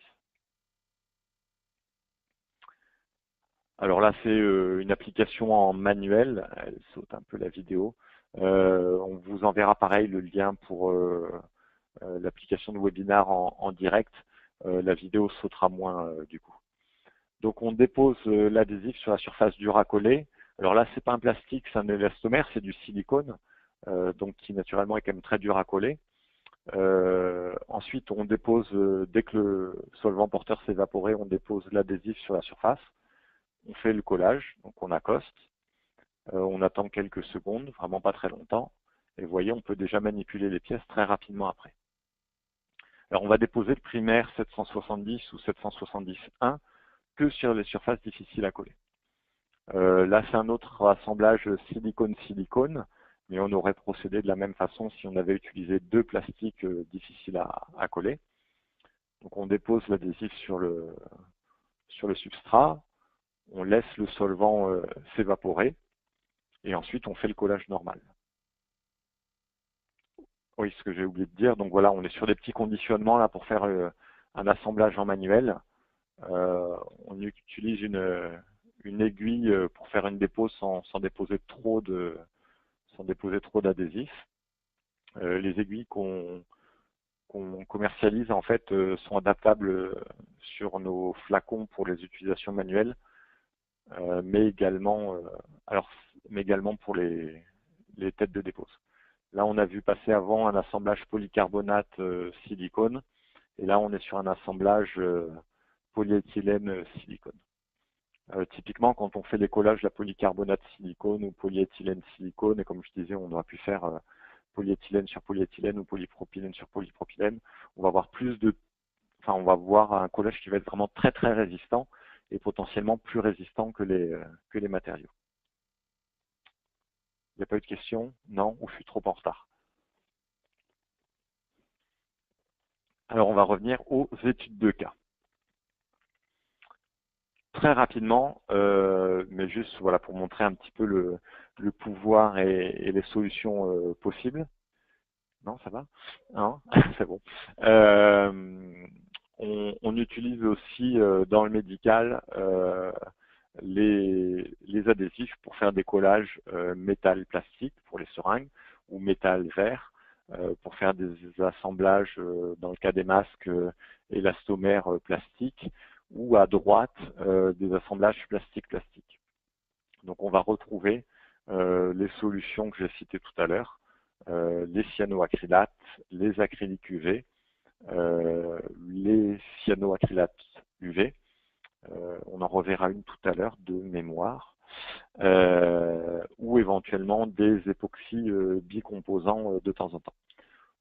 Speaker 2: Alors là, c'est une application en manuel. Elle saute un peu la vidéo. On vous enverra pareil le lien pour l'application de webinar en direct. La vidéo sautera moins du coup. Donc on dépose l'adhésif sur la surface dure à coller. Alors là, c'est pas un plastique, c'est un élastomère, c'est du silicone, donc qui naturellement est quand même très dur à coller. Ensuite, on dépose, dès que le solvant porteur s'est évaporé, on dépose l'adhésif sur la surface. On fait le collage, donc on accoste. On attend quelques secondes, vraiment pas très longtemps. Et vous voyez, on peut déjà manipuler les pièces très rapidement après. Alors on va déposer le primaire 770 ou 770-1 que sur les surfaces difficiles à coller. Là, c'est un autre assemblage silicone-silicone, mais on aurait procédé de la même façon si on avait utilisé deux plastiques difficiles à coller. Donc on dépose l'adhésif sur le substrat, on laisse le solvant s'évaporer, et ensuite on fait le collage normal. Oui, ce que j'ai oublié de dire, donc voilà, on est sur des petits conditionnements là pour faire un assemblage en manuel. On utilise une aiguille pour faire une dépose sans déposer trop d'adhésif. Les aiguilles qu'on commercialise en fait sont adaptables sur nos flacons pour les utilisations manuelles, mais également pour les têtes de dépose. Là, on a vu passer avant un assemblage polycarbonate silicone, et là, on est sur un assemblage polyéthylène silicone. Typiquement, quand on fait les collages de la polycarbonate silicone ou polyéthylène silicone, et comme je disais, on aurait pu faire polyéthylène sur polyéthylène ou polypropylène sur polypropylène, on va avoir un collage qui va être vraiment très très résistant et potentiellement plus résistant que les matériaux. Il n'y a pas eu de questions? Non? Ou je suis trop en retard? Alors, on va revenir aux études de cas. Très rapidement, mais juste voilà pour montrer un petit peu le pouvoir et les solutions possibles. Non, ça va? Non, c'est bon. On utilise aussi dans le médical les adhésifs pour faire des collages métal-plastique pour les seringues ou métal-verre pour faire des assemblages dans le cas des masques élastomères plastiques ou à droite des assemblages plastique-plastique. Donc on va retrouver les solutions que j'ai citées tout à l'heure, les cyanoacrylates, les acryliques UV, les cyanoacrylates UV. On en reverra une tout à l'heure de mémoire, ou éventuellement des époxys bicomposants de temps en temps.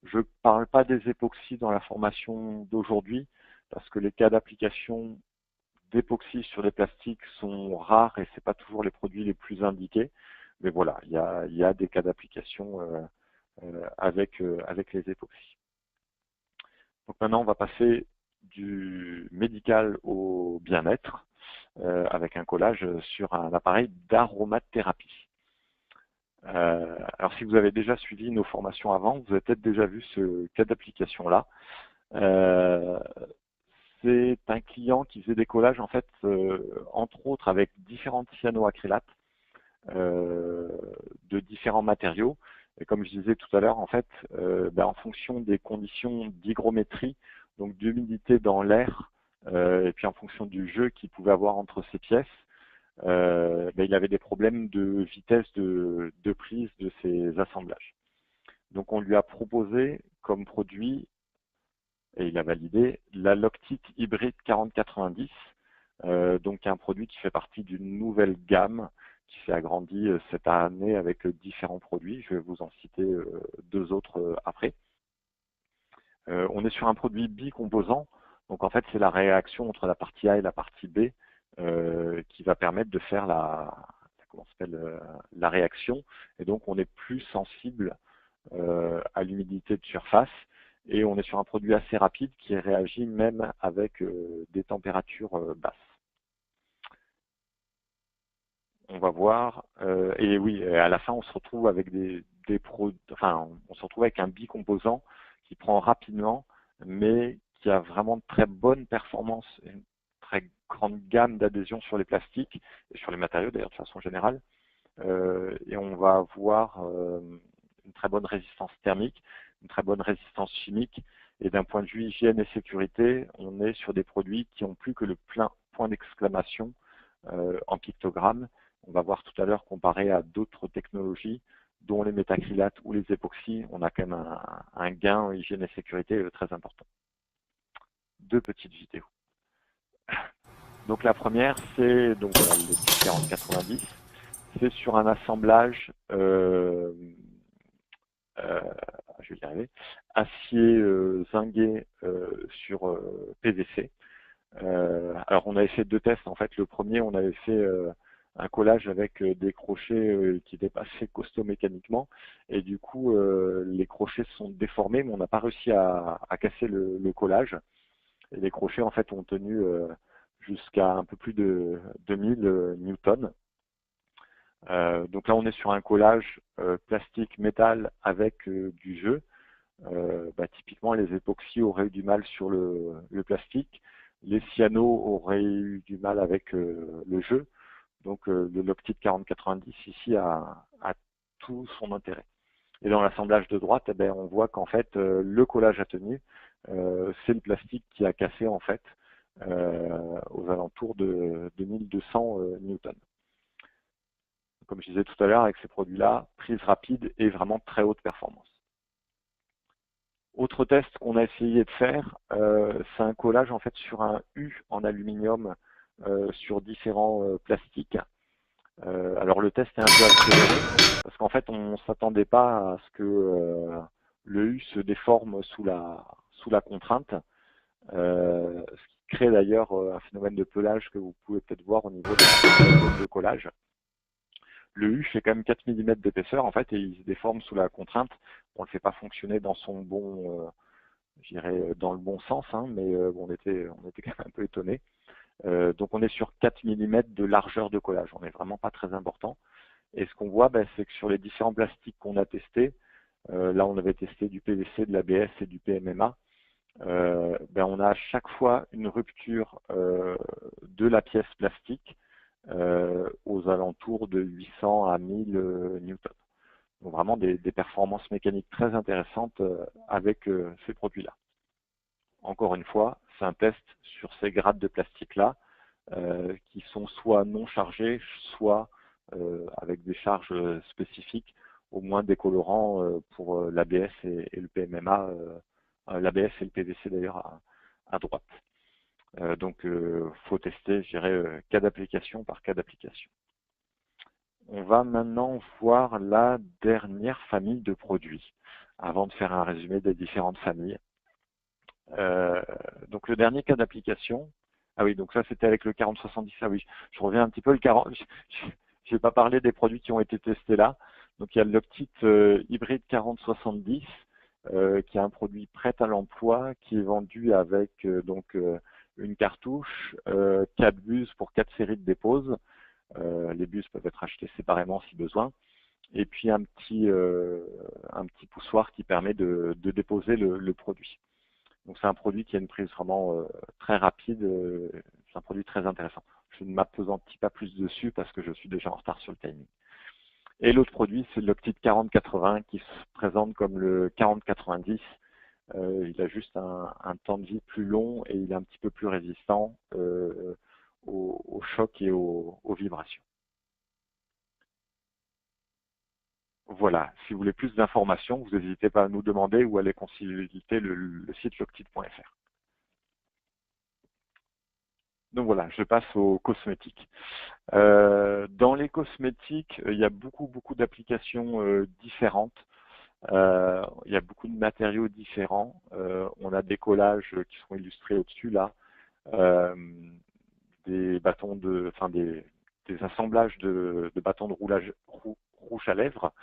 Speaker 2: Je ne parle pas des époxys dans la formation d'aujourd'hui, parce que les cas d'application d'époxy sur les plastiques sont rares et ce n'est pas toujours les produits les plus indiqués. Mais voilà, il y a des cas d'application avec les époxys. Donc maintenant, on va passer du médical au bien-être avec un collage sur un appareil d'aromathérapie. Alors si vous avez déjà suivi nos formations avant, vous avez peut-être déjà vu ce cas d'application-là. C'est un client qui faisait des collages en fait, entre autres avec différentes cyanoacrylates de différents matériaux. Et comme je disais tout à l'heure, en fait, en fonction des conditions d'hygrométrie, donc d'humidité dans l'air, et puis en fonction du jeu qu'il pouvait avoir entre ces pièces, il avait des problèmes de vitesse de prise de ces assemblages. Donc on lui a proposé comme produit, et il a validé, la Loctite Hybride 4090, donc un produit qui fait partie d'une nouvelle gamme qui s'est agrandie cette année avec différents produits. Je vais vous en citer deux autres après. On est sur un produit bicomposant, donc en fait c'est la réaction entre la partie A et la partie B qui va permettre de faire la réaction, et donc on est plus sensible à l'humidité de surface. Et on est sur un produit assez rapide qui réagit même avec des températures basses. On va voir. Et oui, à la fin, on se retrouve avec on se retrouve avec un bicomposant qui prend rapidement, mais qui a vraiment de très bonnes performances, une très grande gamme d'adhésion sur les plastiques et sur les matériaux d'ailleurs de façon générale. Et on va avoir une très bonne résistance thermique, une très bonne résistance chimique. Et d'un point de vue hygiène et sécurité, on est sur des produits qui ont plus que le plein point d'exclamation en pictogramme. On va voir tout à l'heure comparé à d'autres technologies, dont les métacrylates ou les époxys, on a quand même un gain en hygiène et sécurité très important. Deux petites vidéos. Donc la première, c'est donc le 4090. C'est sur un assemblage, je vais y arriver, acier zingué sur PVC. Alors on avait fait deux tests en fait. Le premier, on avait fait un collage avec des crochets qui étaient assez costauds mécaniquement, et du coup les crochets se sont déformés, mais on n'a pas réussi à casser le collage. Et les crochets en fait ont tenu jusqu'à un peu plus de 2000 newtons. Donc là, on est sur un collage plastique-métal avec du jeu. Typiquement, les époxys auraient eu du mal sur le plastique. Les cyanos auraient eu du mal avec le jeu. Donc le Loctite 4090 ici a tout son intérêt. Et dans l'assemblage de droite, eh ben, on voit qu'en fait, le collage a tenu. C'est le plastique qui a cassé en fait aux alentours de 2200 newtons. Comme je disais tout à l'heure, avec ces produits-là, prise rapide et vraiment très haute performance. Autre test qu'on a essayé de faire, c'est un collage en fait sur un U en aluminium sur différents plastiques. Alors le test est un peu accéléré parce qu'en fait on ne s'attendait pas à ce que le U se déforme sous la contrainte, ce qui crée d'ailleurs un phénomène de pelage que vous pouvez peut-être voir au niveau de la zone de collage. Le U fait quand même 4 mm d'épaisseur en fait et il se déforme sous la contrainte. On ne le fait pas fonctionner dans son bon, je dirais dans le bon sens, hein, mais on était quand même un peu étonné. Donc on est sur 4 mm de largeur de collage. On n'est vraiment pas très important. Et ce qu'on voit, c'est que sur les différents plastiques qu'on a testés, là on avait testé du PVC, de l'ABS et du PMMA, on a à chaque fois une rupture de la pièce plastique aux alentours de 800 à 1000 newtons. Donc vraiment des performances mécaniques très intéressantes avec ces produits-là. Encore une fois, c'est un test sur ces grades de plastique-là qui sont soit non chargés, soit avec des charges spécifiques, au moins des colorants pour l'ABS et le PMMA, l'ABS et le PVC d'ailleurs à droite. Donc, faut tester, je dirais, cas d'application par cas d'application. On va maintenant voir la dernière famille de produits, avant de faire un résumé des différentes familles. Donc, le dernier cas d'application, ah oui, donc ça c'était avec le 4070, ah oui, je reviens un petit peu, le 40, je vais pas parler des produits qui ont été testés là. Donc, il y a le Loctite hybride 4070, qui est un produit prêt à l'emploi, qui est vendu avec une cartouche, 4 buses pour 4 séries de dépose. Les buses peuvent être achetées séparément si besoin. Et puis un petit poussoir qui permet de déposer le produit. Donc c'est un produit qui a une prise vraiment très rapide. C'est un produit très intéressant. Je ne m'appesantis pas plus dessus parce que je suis déjà en retard sur le timing. Et l'autre produit, c'est le Loctite 4080 qui se présente comme le 4090. Il a juste un temps de vie plus long et il est un petit peu plus résistant au choc et aux vibrations. Voilà, si vous voulez plus d'informations, vous n'hésitez pas à nous demander ou à aller consulter le site loctite.fr. Donc voilà, je passe aux cosmétiques. Dans les cosmétiques, il y a beaucoup d'applications différentes. Il y a beaucoup de matériaux différents. On a des collages qui sont illustrés au-dessus là, des bâtons des assemblages de bâtons de rouge à lèvres,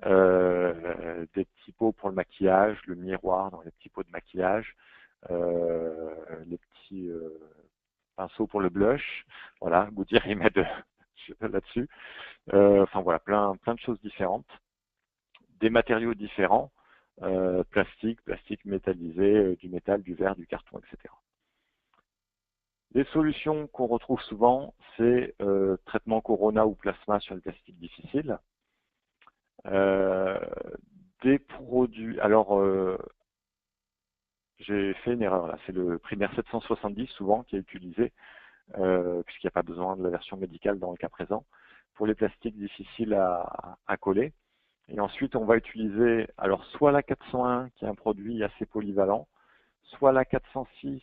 Speaker 2: des petits pots pour le maquillage, le miroir dans les petits pots de maquillage, les petits pinceaux pour le blush. Voilà, Goodyear il m'aide là-dessus. Enfin voilà, plein de choses différentes, des matériaux différents, plastique métallisé, du métal, du verre, du carton, etc. Les solutions qu'on retrouve souvent, c'est traitement Corona ou plasma sur le plastique difficile. Des produits, alors j'ai fait une erreur là, c'est le primaire 770 souvent qui est utilisé, puisqu'il n'y a pas besoin de la version médicale dans le cas présent, pour les plastiques difficiles à coller. Et ensuite, on va utiliser alors soit la 401 qui est un produit assez polyvalent, soit la 406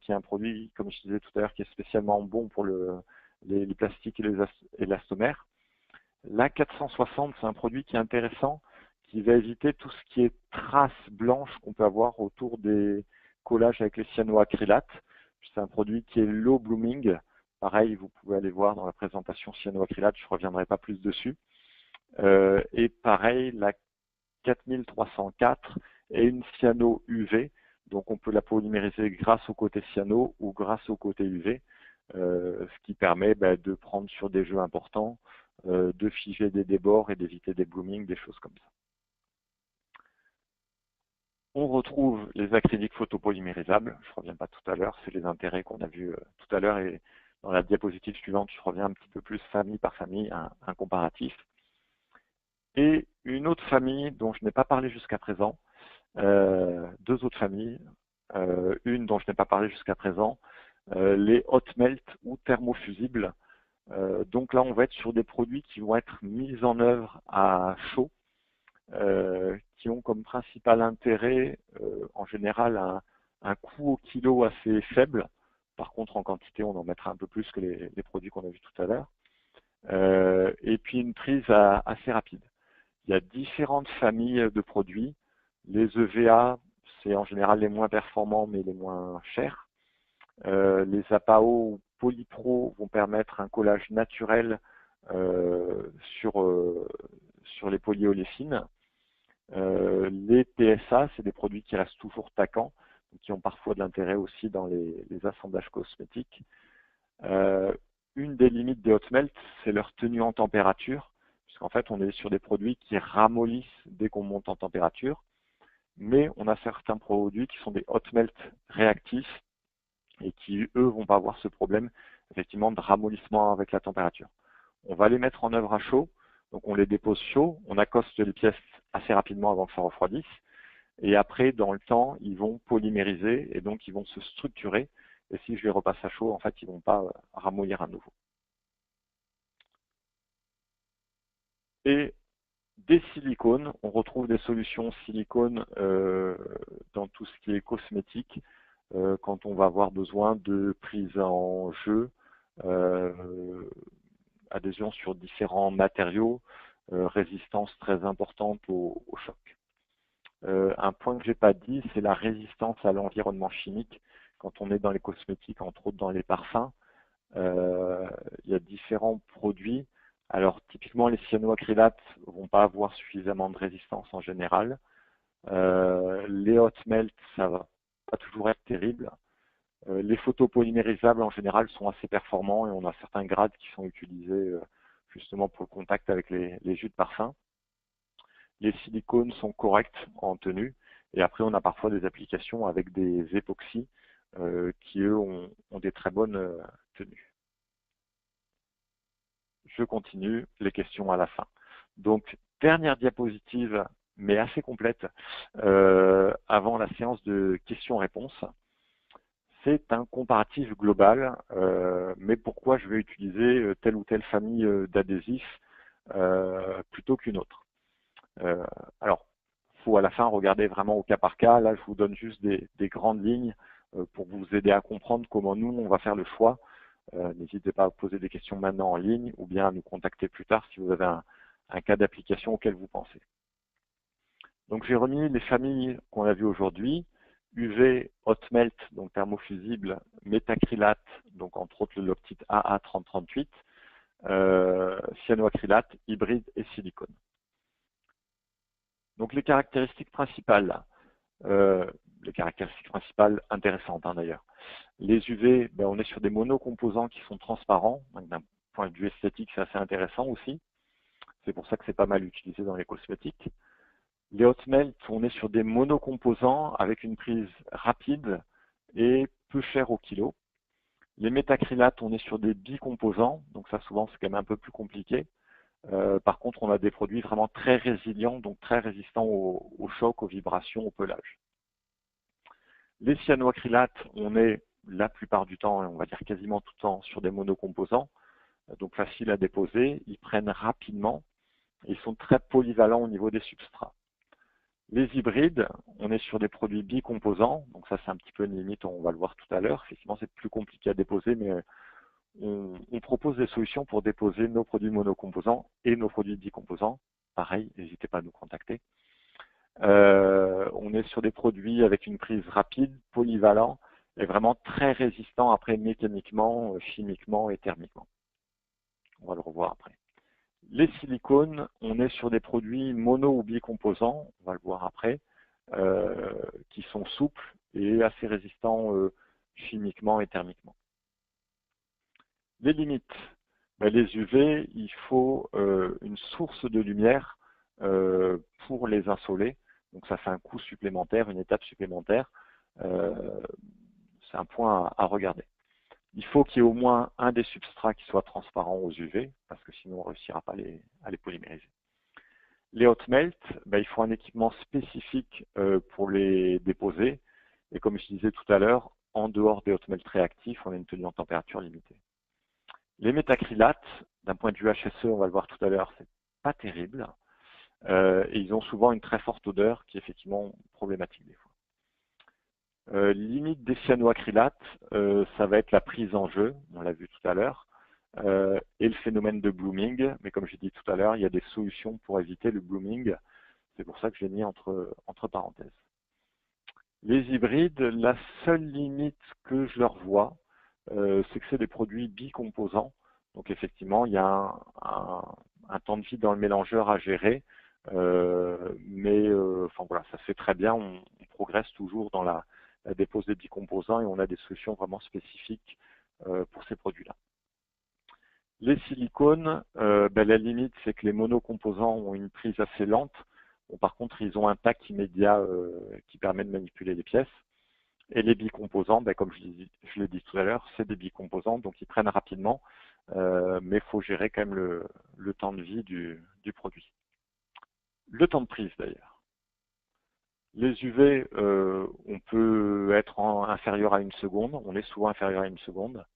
Speaker 2: qui est un produit, comme je disais tout à l'heure, qui est spécialement bon pour les plastiques et les élastomères. La 460, c'est un produit qui est intéressant, qui va éviter tout ce qui est traces blanches qu'on peut avoir autour des collages avec les cyanoacrylates. C'est un produit qui est low blooming. Pareil, vous pouvez aller voir dans la présentation cyanoacrylate, je ne reviendrai pas plus dessus. Et pareil, la 4304 est une cyano UV, donc on peut la polymériser grâce au côté cyano ou grâce au côté UV, ce qui permet de prendre sur des jeux importants, de figer des débords et d'éviter des bloomings, des choses comme ça. On retrouve les acryliques photopolymérisables, je ne reviens pas tout à l'heure, c'est les intérêts qu'on a vus tout à l'heure, et dans la diapositive suivante, je reviens un petit peu plus famille par famille, un comparatif. Et une autre famille dont je n'ai pas parlé jusqu'à présent, deux autres familles, une dont je n'ai pas parlé jusqu'à présent, les hot melt ou thermofusibles. Donc là, on va être sur des produits qui vont être mis en œuvre à chaud, qui ont comme principal intérêt, en général, un coût au kilo assez faible. Par contre, en quantité, on en mettra un peu plus que les produits qu'on a vus tout à l'heure. Et puis une prise assez rapide. Il y a différentes familles de produits. Les EVA, c'est en général les moins performants, mais les moins chers. Les APAO ou Polypro vont permettre un collage naturel sur les polyoléfines. Les PSA, c'est des produits qui restent toujours taquants, qui ont parfois de l'intérêt aussi dans les assemblages cosmétiques. Une des limites des hot melt, c'est leur tenue en température, puisqu'en fait, on est sur des produits qui ramollissent dès qu'on monte en température, mais on a certains produits qui sont des hot melt réactifs et qui, eux, vont pas avoir ce problème, effectivement, de ramollissement avec la température. On va les mettre en œuvre à chaud, donc on les dépose chaud, on accoste les pièces assez rapidement avant que ça refroidisse, et après, dans le temps, ils vont polymériser, et donc ils vont se structurer, et si je les repasse à chaud, en fait, ils vont pas ramollir à nouveau. Et des silicones, on retrouve des solutions silicone dans tout ce qui est cosmétique, quand on va avoir besoin de prise en jeu, adhésion sur différents matériaux, résistance très importante au choc. Un point que j'ai pas dit, c'est la résistance à l'environnement chimique. Quand on est dans les cosmétiques, entre autres dans les parfums, il y a différents produits. Alors typiquement les cyanoacrylates vont pas avoir suffisamment de résistance en général. Les hot melt, ça va pas toujours être terrible. Les photopolymérisables en général sont assez performants et on a certains grades qui sont utilisés justement pour le contact avec les jus de parfum. Les silicones sont corrects en tenue et après on a parfois des applications avec des époxys qui eux ont des très bonnes tenues. Je continue les questions à la fin. Donc dernière diapositive mais assez complète avant la séance de questions-réponses. C'est un comparatif global, mais pourquoi je vais utiliser telle ou telle famille d'adhésifs plutôt qu'une autre. Alors, il faut à la fin regarder vraiment au cas par cas. Là, je vous donne juste des grandes lignes pour vous aider à comprendre comment nous, on va faire le choix. N'hésitez pas à poser des questions maintenant en ligne ou bien à nous contacter plus tard si vous avez un cas d'application auquel vous pensez. Donc, j'ai remis les familles qu'on a vues aujourd'hui. UV, hot melt, donc thermofusible, métacrylate, donc entre autres le Loctite AA3038, cyanoacrylate, hybride et silicone. Donc les caractéristiques principales intéressantes d'ailleurs. Les UV, on est sur des monocomposants qui sont transparents, d'un point de vue esthétique c'est assez intéressant aussi, c'est pour ça que c'est pas mal utilisé dans les cosmétiques. Les hot melt, on est sur des monocomposants avec une prise rapide et peu chère au kilo. Les métacrylates, on est sur des bicomposants, donc ça souvent c'est quand même un peu plus compliqué. Par contre, on a des produits vraiment très résilients, donc très résistants au choc, aux vibrations, au pelage. Les cyanoacrylates, on est la plupart du temps, on va dire quasiment tout le temps, sur des monocomposants, donc faciles à déposer, ils prennent rapidement, et ils sont très polyvalents au niveau des substrats. Les hybrides, on est sur des produits bicomposants, donc ça c'est un petit peu une limite, on va le voir tout à l'heure. Effectivement, c'est plus compliqué à déposer, mais on propose des solutions pour déposer nos produits monocomposants et nos produits bicomposants. Pareil, n'hésitez pas à nous contacter. On est sur des produits avec une prise rapide, polyvalent et vraiment très résistant après mécaniquement, chimiquement et thermiquement. On va le revoir après. Les silicones, on est sur des produits mono ou bicomposants, on va le voir après, qui sont souples et assez résistants chimiquement et thermiquement. Les limites, les UV, il faut une source de lumière pour les insoler, donc ça fait un coût supplémentaire, une étape supplémentaire, c'est un point à regarder. Il faut qu'il y ait au moins un des substrats qui soit transparent aux UV, parce que sinon on ne réussira pas à les polymériser. Les hot melt, il faut un équipement spécifique pour les déposer. Et comme je disais tout à l'heure, en dehors des hot melt réactifs, on a une tenue en température limitée. Les métacrylates, d'un point de vue HSE, on va le voir tout à l'heure, c'est pas terrible. Et ils ont souvent une très forte odeur qui est effectivement problématique des fois. Limite des cyanoacrylates, ça va être la prise en jeu, on l'a vu tout à l'heure, et le phénomène de blooming. Mais comme j'ai dit tout à l'heure, il y a des solutions pour éviter le blooming. C'est pour ça que je l'ai mis entre parenthèses. Les hybrides, la seule limite que je leur vois, c'est que c'est des produits bicomposants. Donc effectivement, il y a un temps de vie dans le mélangeur à gérer. Enfin voilà, ça se fait très bien. On progresse toujours dans la dépose des bicomposants et on a des solutions vraiment spécifiques pour ces produits-là. Les silicones, la limite, c'est que les monocomposants ont une prise assez lente. Bon, par contre, ils ont un tact immédiat qui permet de manipuler les pièces. Et les bicomposants, comme je l'ai dit tout à l'heure, c'est des bicomposants, donc ils prennent rapidement, mais il faut gérer quand même le temps de vie du produit. Le temps de prise d'ailleurs. Les UV, on peut être inférieur à 1 seconde, on est souvent inférieur à 1 seconde.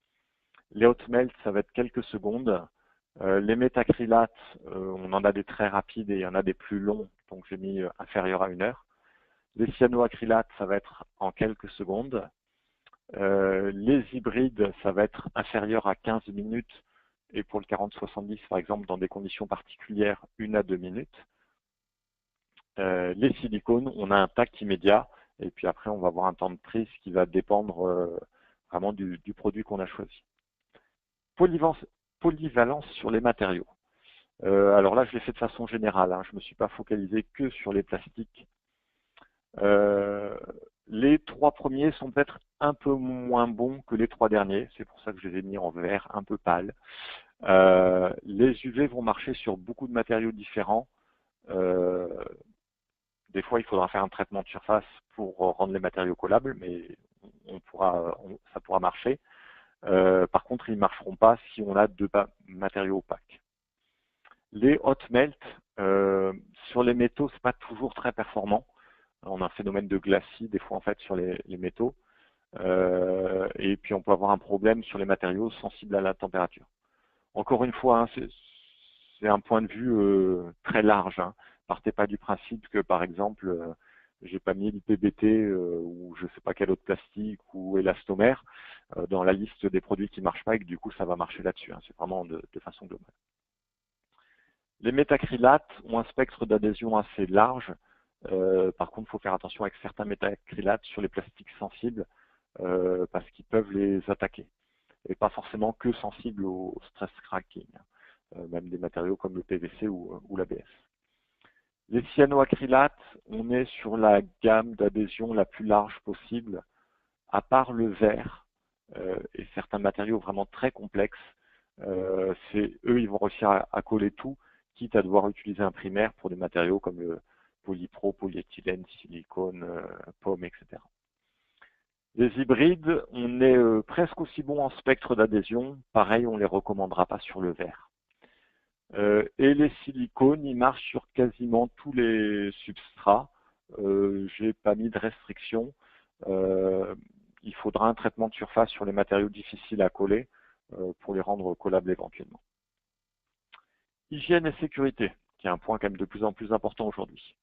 Speaker 2: Les hot melt, ça va être quelques secondes. Les métacrylates, on en a des très rapides et il y en a des plus longs, donc j'ai mis inférieur à 1 heure. Les cyanoacrylates, ça va être en quelques secondes. Les hybrides, ça va être inférieur à 15 minutes et pour le 40-70, par exemple, dans des conditions particulières, 1 à 2 minutes. Les silicones, on a un tact immédiat et puis après, on va avoir un temps de prise qui va dépendre vraiment du produit qu'on a choisi. Polyvalence sur les matériaux. Alors là, je l'ai fait de façon générale. Je ne me suis pas focalisé que sur les plastiques. Les 3 premiers sont peut-être un peu moins bons que les 3 derniers. C'est pour ça que je les ai mis en vert un peu pâle. Les UV vont marcher sur beaucoup de matériaux différents. Des fois, il faudra faire un traitement de surface pour rendre les matériaux collables, mais ça pourra marcher. Par contre, ils ne marcheront pas si on a 2 matériaux opaques. Les hot melt, sur les métaux, ce n'est pas toujours très performant. On a un phénomène de glacis des fois en fait sur les métaux. Et puis on peut avoir un problème sur les matériaux sensibles à la température. Encore une fois, c'est un point de vue très large. Partez pas du principe que par exemple, j'ai pas mis l'IPBT ou je sais pas quel autre plastique ou élastomère dans la liste des produits qui marchent pas et que du coup ça va marcher là-dessus. C'est vraiment de façon globale. Les métacrylates ont un spectre d'adhésion assez large. Par contre, il faut faire attention avec certains métacrylates sur les plastiques sensibles parce qu'ils peuvent les attaquer. Et pas forcément que sensibles au stress cracking. Même des matériaux comme le PVC ou l'ABS. Les cyanoacrylates, on est sur la gamme d'adhésion la plus large possible, à part le verre et certains matériaux vraiment très complexes. Eux, ils vont réussir à coller tout, quitte à devoir utiliser un primaire pour des matériaux comme le polypro, polyéthylène, silicone, pomme, etc. Les hybrides, on est presque aussi bon en spectre d'adhésion. Pareil, on ne les recommandera pas sur le verre. Et les silicones, ils marchent sur quasiment tous les substrats. J'ai pas mis de restriction. Il faudra un traitement de surface sur les matériaux difficiles à coller pour les rendre collables éventuellement. Hygiène et sécurité, qui est un point quand même de plus en plus important aujourd'hui.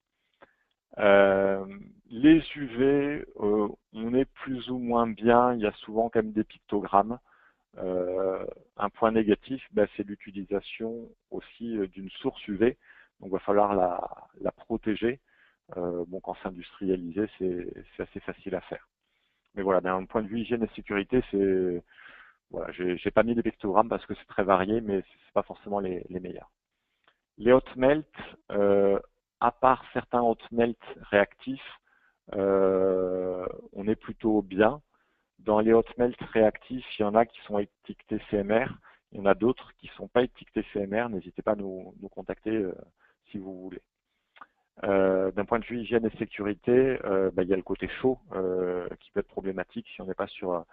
Speaker 2: Les UV, on est plus ou moins bien. Il y a souvent quand même des pictogrammes. Un point négatif, c'est l'utilisation aussi d'une source UV. Donc, il va falloir la protéger. Quand c'est industrialisé, c'est assez facile à faire. Mais voilà, d'un point de vue hygiène et sécurité, voilà, j'ai pas mis des pictogrammes parce que c'est très varié, mais c'est pas forcément les meilleurs. Les hot melt, à part certains hot melt réactifs, on est plutôt bien. Dans les hot melt réactifs, il y en a qui sont étiquetés CMR, il y en a d'autres qui ne sont pas étiquetés CMR. N'hésitez pas à nous contacter si vous voulez. D'un point de vue hygiène et sécurité, il y a le côté chaud qui peut être problématique si on n'est pas sur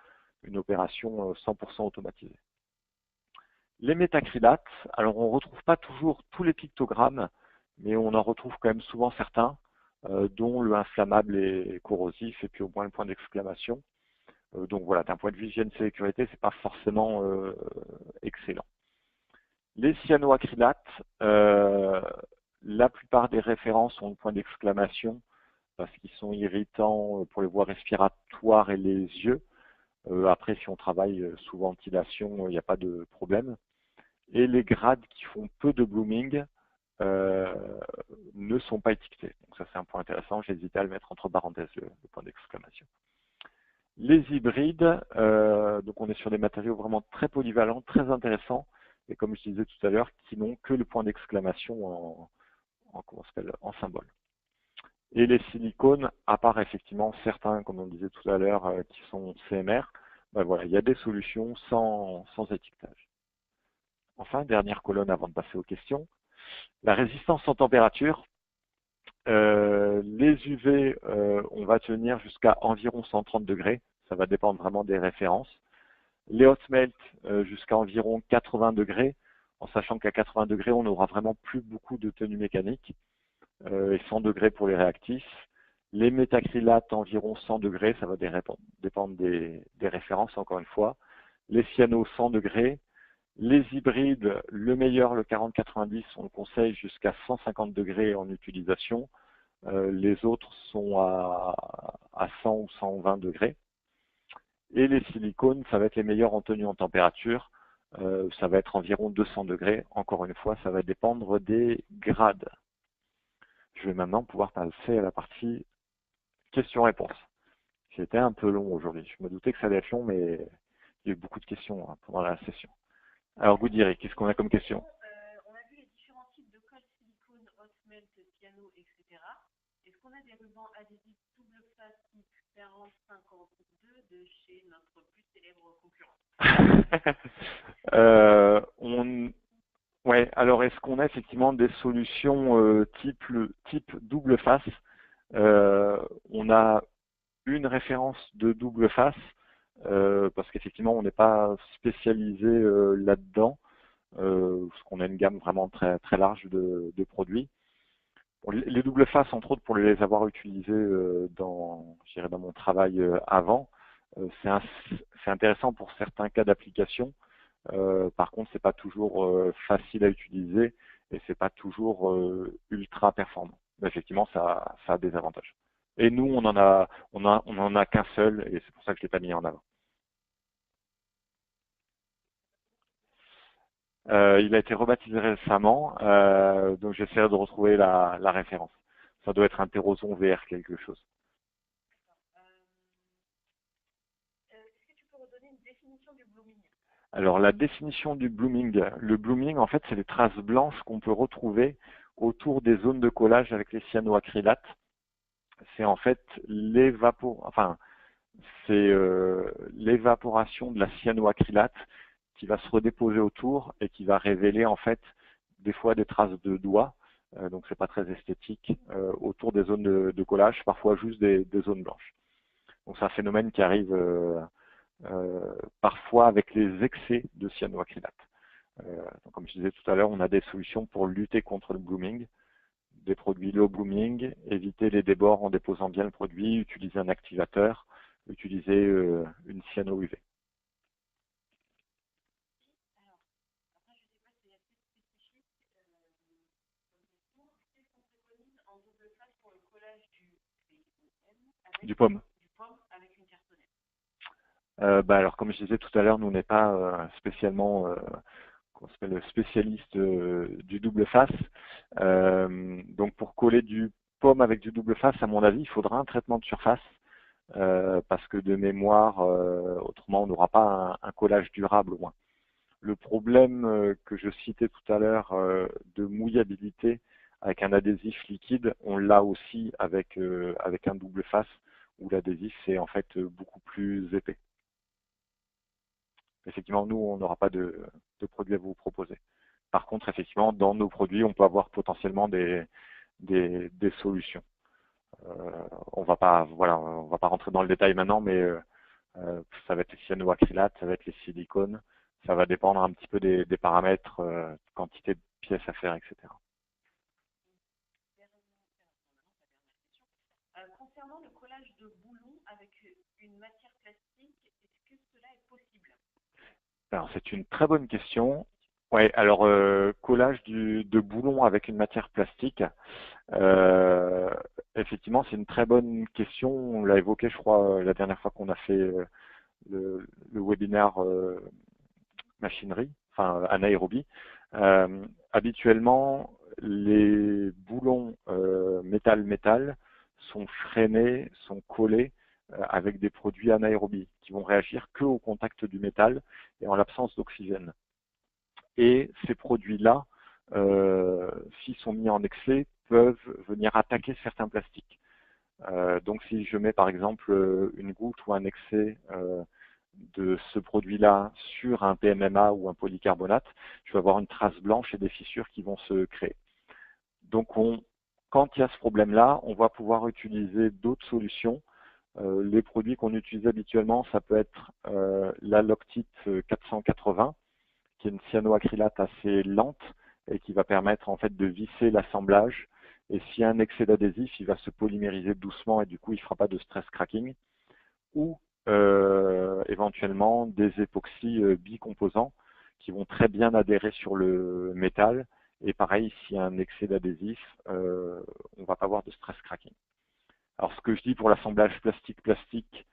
Speaker 2: une opération 100% automatisée. Les métacrylates, alors on ne retrouve pas toujours tous les pictogrammes, mais on en retrouve quand même souvent certains, dont le inflammable et corrosif, et puis au moins le point d'exclamation. Donc voilà, d'un point de vue hygiène et sécurité, c'est pas forcément excellent. Les cyanoacrylates, la plupart des références ont le point d'exclamation parce qu'ils sont irritants pour les voies respiratoires et les yeux. Après, si on travaille sous ventilation, il n'y a pas de problème. Et les grades qui font peu de blooming ne sont pas étiquetés. Donc ça, c'est un point intéressant. J'hésitais à le mettre entre parenthèses, le point d'exclamation. Les hybrides, donc on est sur des matériaux vraiment très polyvalents, très intéressants, et comme je disais tout à l'heure, qui n'ont que le point d'exclamation en symbole. Et les silicones, à part effectivement certains, comme on disait tout à l'heure, qui sont CMR, voilà, il y a des solutions sans étiquetage. Enfin, dernière colonne avant de passer aux questions, la résistance en température. Les UV, on va tenir jusqu'à environ 130 degrés. Ça va dépendre vraiment des références. Les hot melt jusqu'à environ 80 degrés, en sachant qu'à 80 degrés, on n'aura vraiment plus beaucoup de tenue mécanique. Et 100 degrés pour les réactifs. Les métacrylates environ 100 degrés, ça va dépendre des références encore une fois. Les cyanos 100 degrés. Les hybrides, le meilleur, le 40-90, on le conseille jusqu'à 150 degrés en utilisation. Les autres sont à 100 ou 120 degrés. Et les silicones, ça va être les meilleurs en tenue en température. Ça va être environ 200 degrés. Encore une fois, ça va dépendre des grades. Je vais maintenant pouvoir passer à la partie questions-réponses. C'était un peu long aujourd'hui. Je me doutais que ça allait être long, mais il y a eu beaucoup de questions pendant la session. Alors, Goudiri, qu'est-ce qu'on a comme question?
Speaker 3: On a vu les différents types de colle silicone, hot melt, piano, etc. Est-ce qu'on a des rubans adhésifs double face type 40-52 de chez notre plus célèbre concurrent?
Speaker 2: Ouais, alors est-ce qu'on a effectivement des solutions type double face? On a une référence de double face parce qu'effectivement on n'est pas spécialisé là-dedans parce qu'on a une gamme vraiment très, très large de produits. Les doubles faces, entre autres, pour les avoir utilisés dans mon travail avant, c'est intéressant pour certains cas d'application. Par contre, c'est pas toujours facile à utiliser et c'est pas toujours ultra performant. Mais effectivement, ça a des avantages. Et nous, on en a qu'un seul et c'est pour ça que je l'ai pas mis en avant. Il a été rebaptisé récemment, donc j'essaierai de retrouver la référence. Ça doit être un Terroson VR quelque chose.
Speaker 3: Est-ce que tu peux redonner une définition du blooming?
Speaker 2: Alors, la définition du blooming. Le blooming, en fait, c'est les traces blanches qu'on peut retrouver autour des zones de collage avec les cyanoacrylates. C'est en fait l'évaporation de la cyanoacrylate qui va se redéposer autour et qui va révéler en fait des fois des traces de doigts, donc c'est pas très esthétique, autour des zones de collage, parfois juste des zones blanches. Donc c'est un phénomène qui arrive parfois avec les excès de cyanoacrylate. Donc, comme je disais tout à l'heure, on a des solutions pour lutter contre le blooming, des produits low blooming, éviter les débords en déposant bien le produit, utiliser un activateur, utiliser une cyano-UV.
Speaker 3: Alors, après, je ne sais pas si c'est assez spécifique comme question. Qu'est-ce qu'on préconise en double face pour le collage du
Speaker 2: Du pomme.
Speaker 3: avec une cartonnette?
Speaker 2: Alors, comme je disais tout à l'heure, nous, on n'est pas spécialement spécialiste du double face. Donc, pour coller du pomme avec du double face, à mon avis, il faudra un traitement de surface. Parce que de mémoire, autrement, on n'aura pas un collage durable au moins. Le problème que je citais tout à l'heure de mouillabilité avec un adhésif liquide, on l'a aussi avec un double face où l'adhésif est en fait beaucoup plus épais. Effectivement, nous, on n'aura pas de produit à vous proposer. Par contre, effectivement, dans nos produits, on peut avoir potentiellement des solutions. On va pas rentrer dans le détail maintenant, mais ça va être les cyanoacrylates, ça va être les silicones, ça va dépendre un petit peu des paramètres, quantité de pièces à faire, etc.
Speaker 3: Concernant le collage de boulons avec une matière plastique, est-ce que cela est possible?
Speaker 2: Alors, c'est une très bonne question. Ouais, alors collage de boulons avec une matière plastique. Effectivement, c'est une très bonne question. On l'a évoqué, je crois, la dernière fois qu'on a fait le webinaire machinerie, enfin anaérobie. Habituellement, les boulons métal-métal sont freinés, sont collés avec des produits anaérobies qui vont réagir que au contact du métal et en l'absence d'oxygène. Et ces produits-là, s'ils sont mis en excès, peuvent venir attaquer certains plastiques. Donc si je mets par exemple une goutte ou un excès de ce produit-là sur un PMMA ou un polycarbonate, je vais avoir une trace blanche et des fissures qui vont se créer. Donc quand il y a ce problème-là, on va pouvoir utiliser d'autres solutions. Les produits qu'on utilise habituellement, ça peut être la Loctite 480, qui est une cyanoacrylate assez lente et qui va permettre en fait de visser l'assemblage. Et s'il y a un excès d'adhésif, il va se polymériser doucement et du coup, il ne fera pas de stress cracking. Ou éventuellement des époxys bicomposants qui vont très bien adhérer sur le métal. Et pareil, s'il y a un excès d'adhésif, on ne va pas avoir de stress cracking. Alors ce que je dis pour l'assemblage plastique-plastique,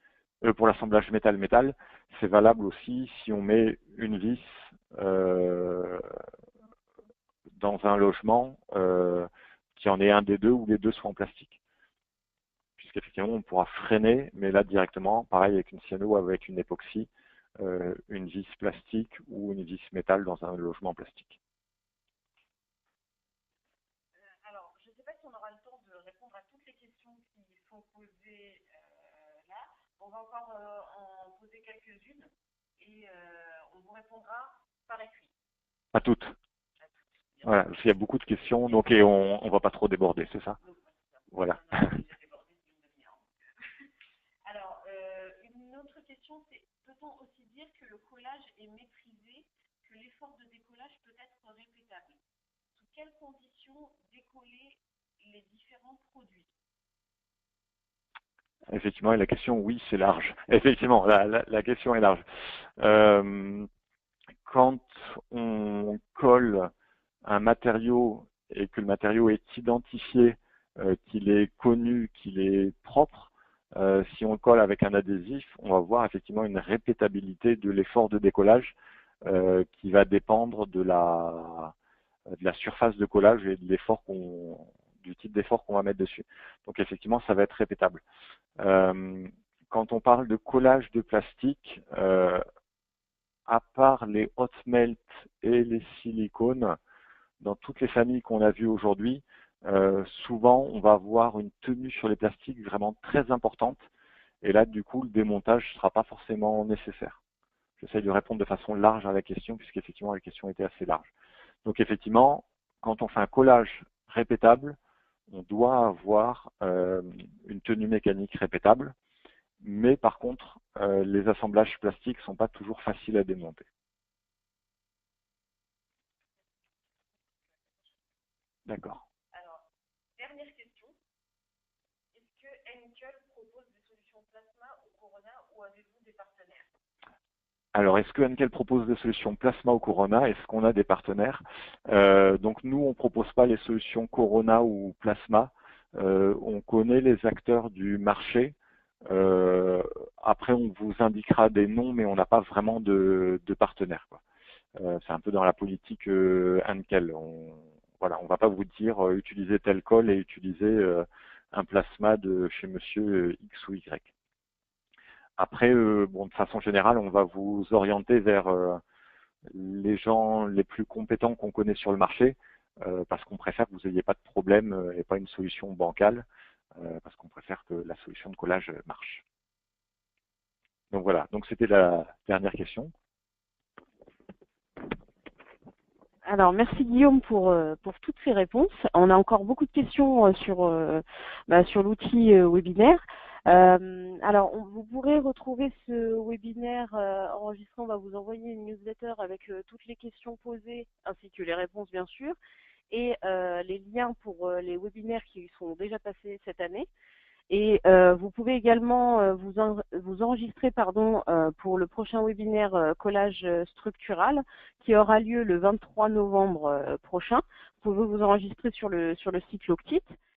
Speaker 2: pour l'assemblage métal-métal, c'est valable aussi si on met une vis dans un logement qui en ait un des deux ou les deux soient en plastique. Puisqu'effectivement, on pourra freiner, mais là directement, pareil avec une cyano ou avec une époxy, une vis plastique ou une vis métal dans un logement plastique.
Speaker 3: Alors, je ne sais pas si on aura le temps de répondre à toutes les questions qui sont posées là. On va encore en poser quelques-unes et on vous répondra par écrit.
Speaker 2: À toutes. Voilà, il y a beaucoup de questions, donc et on ne va pas trop déborder, c'est ça? Voilà.
Speaker 3: Alors, une autre question, c'est peut-on aussi dire que le collage est maîtrisé, que l'effort de décollage peut être répétable? Sous quelles conditions décoller les différents produits?
Speaker 2: Effectivement, et la question, oui, c'est large. Effectivement, la question est large. Quand on colle un matériau et que le matériau est identifié, qu'il est connu, qu'il est propre, si on le colle avec un adhésif, on va voir effectivement une répétabilité de l'effort de décollage qui va dépendre de la surface de collage et de l'effort du type d'effort qu'on va mettre dessus. Donc effectivement, ça va être répétable. Quand on parle de collage de plastique, à part les hot melt et les silicones, dans toutes les familles qu'on a vues aujourd'hui, souvent on va avoir une tenue sur les plastiques vraiment très importante. Et là, du coup, le démontage ne sera pas forcément nécessaire. J'essaie de répondre de façon large à la question, puisqu'effectivement, la question était assez large. Donc, effectivement, quand on fait un collage répétable, on doit avoir une tenue mécanique répétable. Mais par contre, les assemblages plastiques ne sont pas toujours faciles à démonter. D'accord.
Speaker 3: Alors, dernière question. Est-ce que Henkel propose des solutions plasma ou Corona ou avez-vous des partenaires?
Speaker 2: Alors, est-ce que Henkel propose des solutions plasma ou Corona? Est-ce qu'on a des partenaires? Donc, nous, on ne propose pas les solutions Corona ou plasma. On connaît les acteurs du marché. Après, on vous indiquera des noms, mais on n'a pas vraiment de partenaires, quoi. C'est un peu dans la politique Henkel. Voilà, on ne va pas vous dire utilisez tel col et utilisez un plasma de chez monsieur X ou Y. Après, bon, de façon générale, on va vous orienter vers les gens les plus compétents qu'on connaît sur le marché, parce qu'on préfère que vous n'ayez pas de problème et pas une solution bancale, parce qu'on préfère que la solution de collage marche. Donc voilà, donc c'était la dernière question.
Speaker 4: Alors, merci Guillaume pour toutes ces réponses. On a encore beaucoup de questions sur l'outil webinaire. Alors, vous pourrez retrouver ce webinaire enregistré. On va vous envoyer une newsletter avec toutes les questions posées, ainsi que les réponses, bien sûr, et les liens pour les webinaires qui sont déjà passés cette année. Et vous pouvez également vous enregistrer pour le prochain webinaire collage structural qui aura lieu le 23 novembre prochain. Vous pouvez vous enregistrer sur le site Loctite.